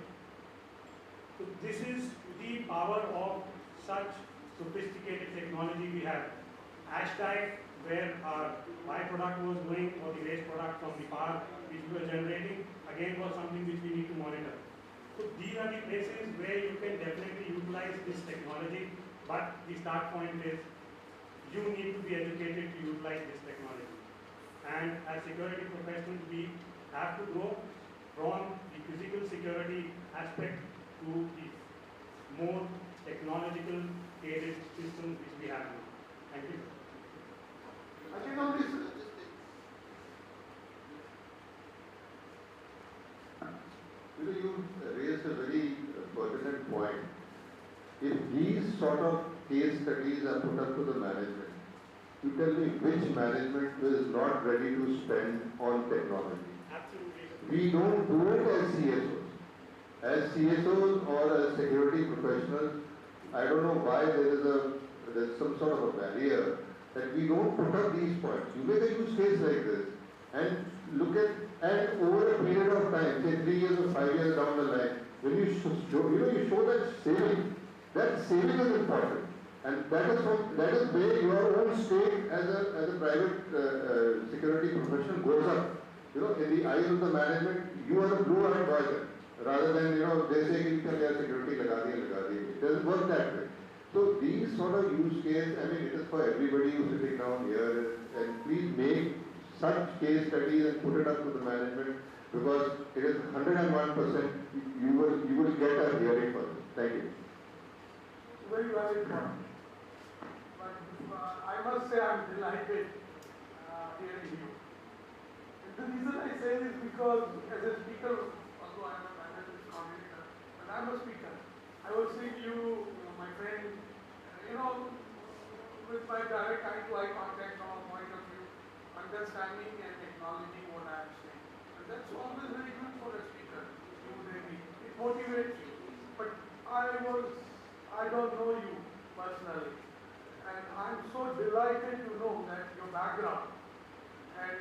So this is the power of such sophisticated technology we have. Hashtag where our byproduct was going, or the waste product from the power which we were generating, again was something which we need to monitor. So these are the places where you can definitely utilize this technology, but the start point is you need to be educated to utilize this technology. And as security professionals, we have to go from the physical security aspect to the more technological aided systems which we have now. Thank you. I think on this, you raised a very pertinent point. If these sort of case studies are put up to the management, you tell me which management is not ready to spend on technology. Absolutely. We don't do it as CSOs. As CSOs or as security professionals, I don't know why there's some sort of a barrier that we don't put up these points. You make a use case like this and look at, and over a period of time, say 3 years or 5 years down the line, when you show that saving is important. And that is where your own stake as a private security professional goes up. In the eyes of the management, you are a blue-eyed boy, rather than they say कि चल security लगा दी. It doesn't work that way. So these sort of use case, I mean, it is for everybody who's sitting down here, and please make such case studies and put it up to the management, because it is 101% you will get a hearing for this. Thank you. very valid point. But I must say I'm delighted hearing you. And the reason I say this because as a speaker, although I'm a panelist coordinator, but I'm a speaker, I was saying to you, my friend, with my direct eye-to-eye contact from a point of view, I'm understanding and acknowledging what I am saying. And that's always very good for a speaker. It motivates you. But I don't know you personally. And I'm so delighted to know that your background. And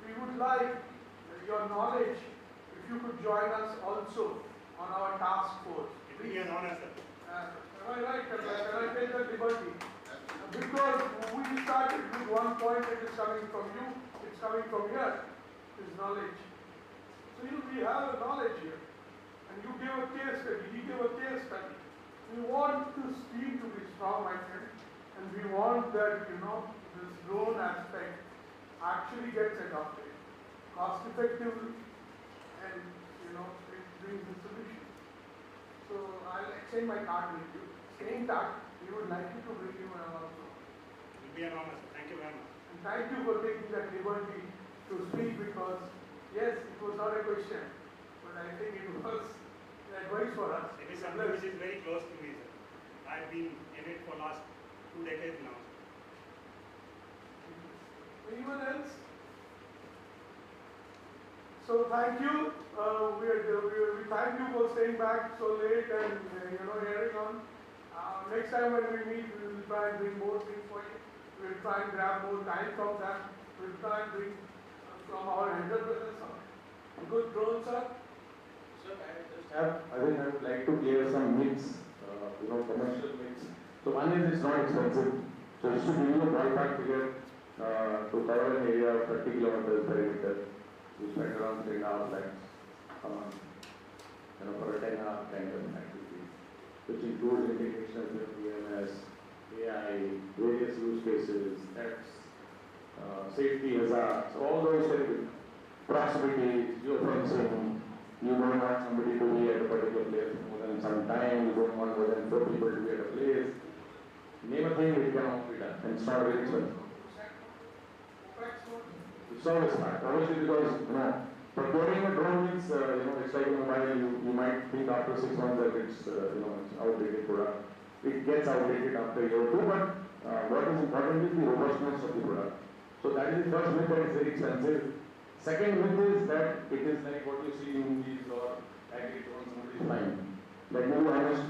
we would like your knowledge, if you could join us also on our task force. It will be an honor, sir. Am I right? Can I take that liberty? Because we started with one point, it is coming from you, it's coming from here, is knowledge. So we have a knowledge here. And you gave a case study, he gave a case study. We want this team to be strong, my friend. And we want that, this drone aspect actually gets adopted cost effectively, and it brings the solution. So I'll exchange my card with you. Stay in touch. We would like you to bring you also. It will be an honor, sir. Thank you very much. And thank you for taking that liberty to speak, because yes, it was not a question, but I think it was advice for us. It is something which is very close to me, sir. I've been in it for last 2 decades now. Anyone else? So thank you. We thank you for staying back so late and hearing on. Next time when we meet, we will try and bring more things for you. We will try and grab more time from them. We will try and bring from our entrepreneurs good drones, sir. Sir, I think I would like to clear some myths, commercial myths. So one is it's not expensive. So just to give you a ballpark figure, to cover an area of 30 kilometers perimeter, we spend around 3.5 lakhs a month, for a 10-hour kind of activity, which includes integration of VMS, AI, various use cases, thefts, safety hazards, all those things, proximity, geofencing. You don't want somebody to be at a particular place for more than some time, you don't want more than 4 people to be at a place. Name a thing, it can all be done, and it's not very expensive. It's always hard, obviously, because procuring a drone means, it's like a mobile. You might think after 6 months that it's outdated product. It gets outdated after a year or two, but what is important is the robustness of the product. So that is the first myth, that it's very expensive. Second myth is that it is like what you see in movies or agri drones, somebody is flying. Let me be honest,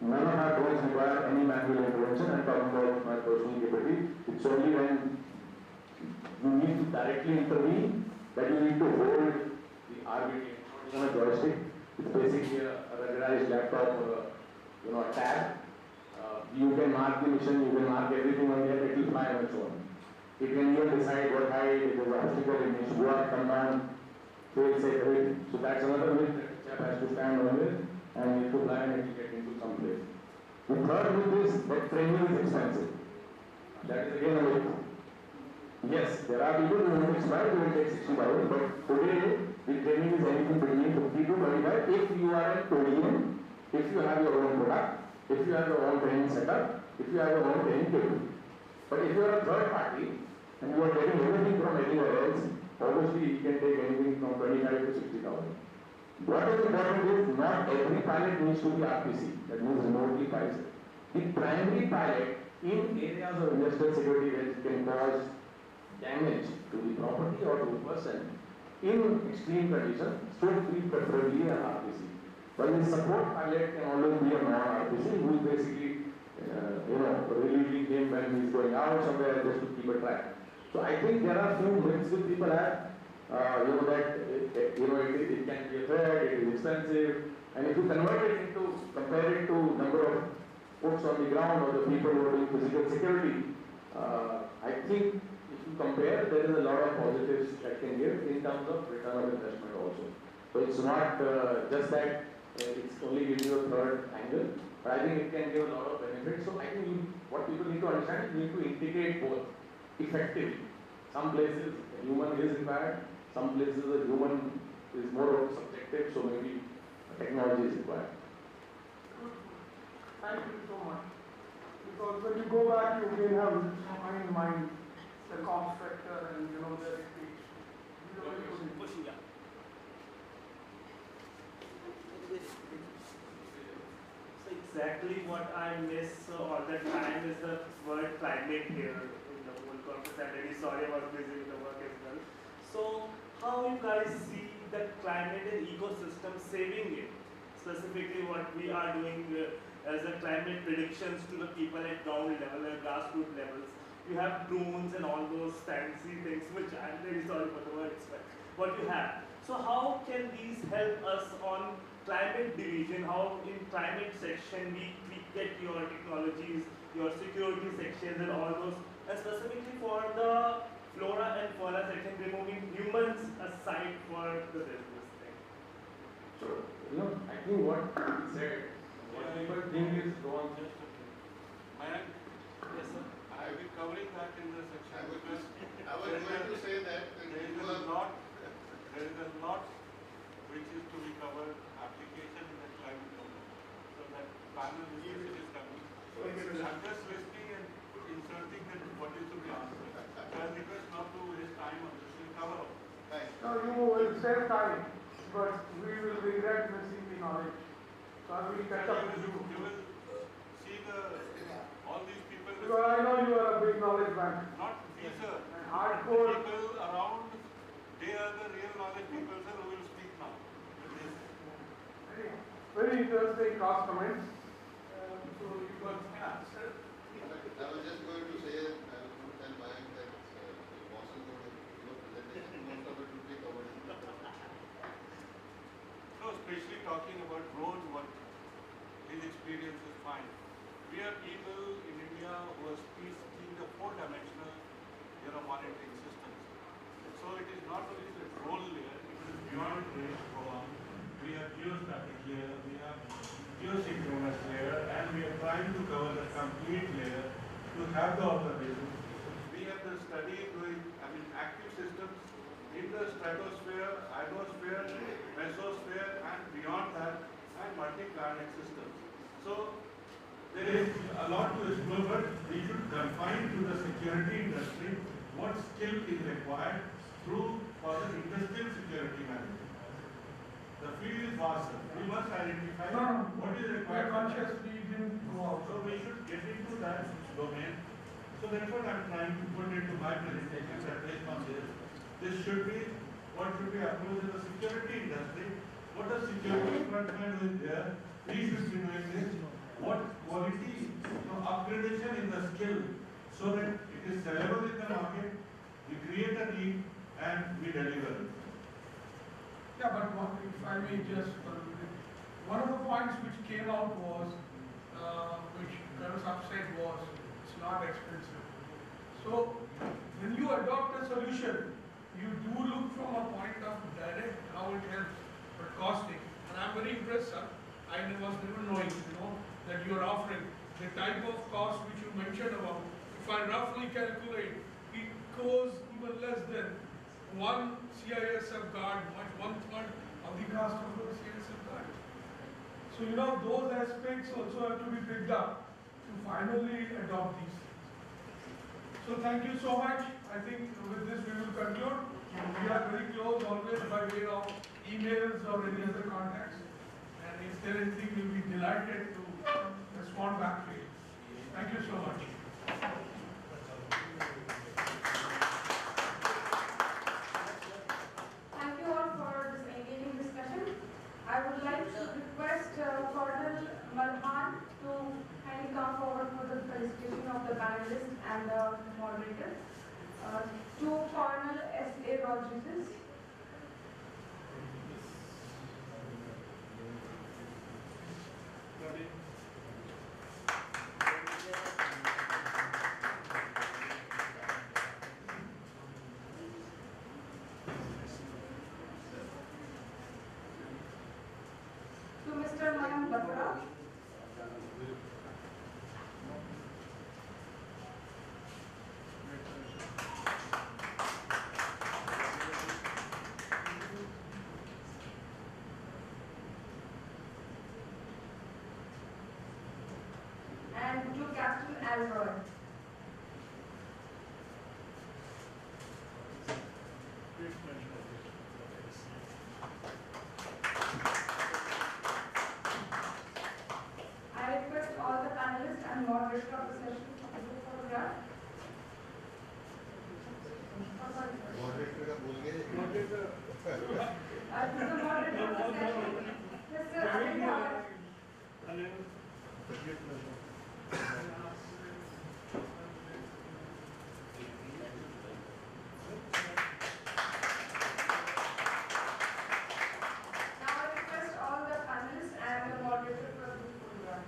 none of our drones require any manual intervention. I'm talking about my personal capability. It's only when you need to directly intervene that you need to hold the RBT on a joystick. It's basically a ruggedized laptop or a tab. You can mark the mission, you can mark everything on there, it will fly on its own. It can even decide what height, if there's an obstacle, it needs to go up, come down, fail safe, everything. So that's another myth that the chap has to stand on with and need to fly and it will get into some place. The third myth is that training is expensive. That is again a myth. Yes, there are people who will expire, who will take 60,000, but today the training is anything between 50 to 25 if you are an OEM, if you have your own product, if you have your own training setup, if you have your own training table. But if you are a third party and you are getting everything from anywhere else, obviously you can take anything from 25 to 60,000. What is important is not every pilot needs to be RPC, that means remotely piloted. The primary pilot in areas of industrial security which can cause damage to the property or to the person in extreme conditions should be preferably an RPC. But the support pilot can always be a non-RPC who is basically relieving him when he's going out somewhere just to keep a track. So I think there are few myths that people have, that it can be a threat, it is expensive, and if you convert it into, compare it to number of folks on the ground or the people who are doing physical security, I think if you compare, there is a lot of positives that can give in terms of return of investment also. So it's not just that it's only giving you a third angle, but I think it can give a lot of benefits. So I think what people need to understand is you need to integrate both effectively. Some places a human is required, some places a human is more subjective, so maybe technology is required. Thank you so much. Because when you go back, you again have mind, the cost factor and the expectation. Pushing up. So exactly what I miss all the time is the word climate here in the whole purpose. I'm really sorry I was busy with the work as well. So how you guys see the climate and ecosystem saving it? Specifically what we are doing as a climate predictions to the people at ground level and grassroots levels. You have drones and all those fancy things, which I'm really sorry for the words, but what you have. So how can these help us on climate division? How in climate section we get your technologies, your security sections and all those, and specifically for the flora and fauna section, removing humans aside for the business thing. So, I think what he said, what people think is wrong. Yes, sir. I will be covering that in the section because I was going to say that there is a lot which is to be covered, application in the climate domain. So that panel discussion is coming. I'm just listening and inserting that what is to be answered. So I request not to waste time on this. We'll cover all. No, you will save time, but we will regret missing the knowledge. So I will catch up with you. You will see all these people. Because I know you are a big knowledge bank. Not these, sir. Hardcore. People around, they are the real knowledge people, sir, who will speak now. Very interesting cross comments. So you got answer. I was just going to say, I was going to tell Mayank that the boss is going to give a presentation, most of it will be covered in the No, especially talking about roads, what his experience is fine. We have people in India who are speaking the four-dimensional, monitoring systems. So it is not only the drone layer, it is beyond range program. We have geostatic layer, we have geosynchronous layer, and we are trying to cover the complete layer to have the observation. We have the study doing, active systems in the stratosphere, ionosphere, mesosphere, and beyond that, and multi-planet systems. So there is a lot to explore, but we should confine to the security industry what skill is required for the industrial security management. The field is vast. We must identify what is required. Consciously didn't go out. So we should get into that domain. So therefore I am trying to put into my presentation that based on this. This should be what should be approached in the security industry. What the security department is there, we should be doing this. What quality, upgradation in the skill so that it is sellable in the market, we create a need and we deliver it. Yeah, but if I may just, one of the points which came out was, which Karan said was, it's not expensive. So, when you adopt a solution, you do look from a point of direct how it helps, but costing. And I'm very impressed, sir. I was never knowing, that you are offering the type of cost which you mentioned about. If I roughly calculate, it goes even less than one CISSM card, one-third of the cost of a CISSM card. So, those aspects also have to be picked up to finally adopt these things. So, thank you so much. I think with this we will conclude. We are very close always by way of emails or any other contacts. And if there is anything, we will be delighted to respond back to you. Thank you so much. Thank you all for this engaging discussion. I would like to request Colonel Malhan to kindly come forward for the felicitation of the panelists and the moderator. To Colonel S.A. Rodriguez. To Mr. Mayank Batra. And to Captain Alroy. I request all the panelists and moderator of the session to take a photograph. Now I request all the panelists and the moderator for a group photograph.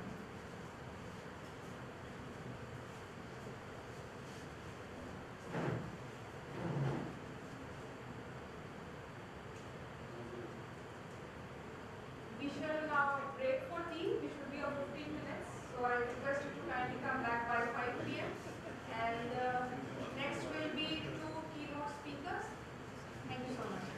We shall now break for tea, which will be of 15 minutes. So I request you to kindly come back by 5 p.m. And next will be two keynote speakers. Thank you so much.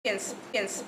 Yes.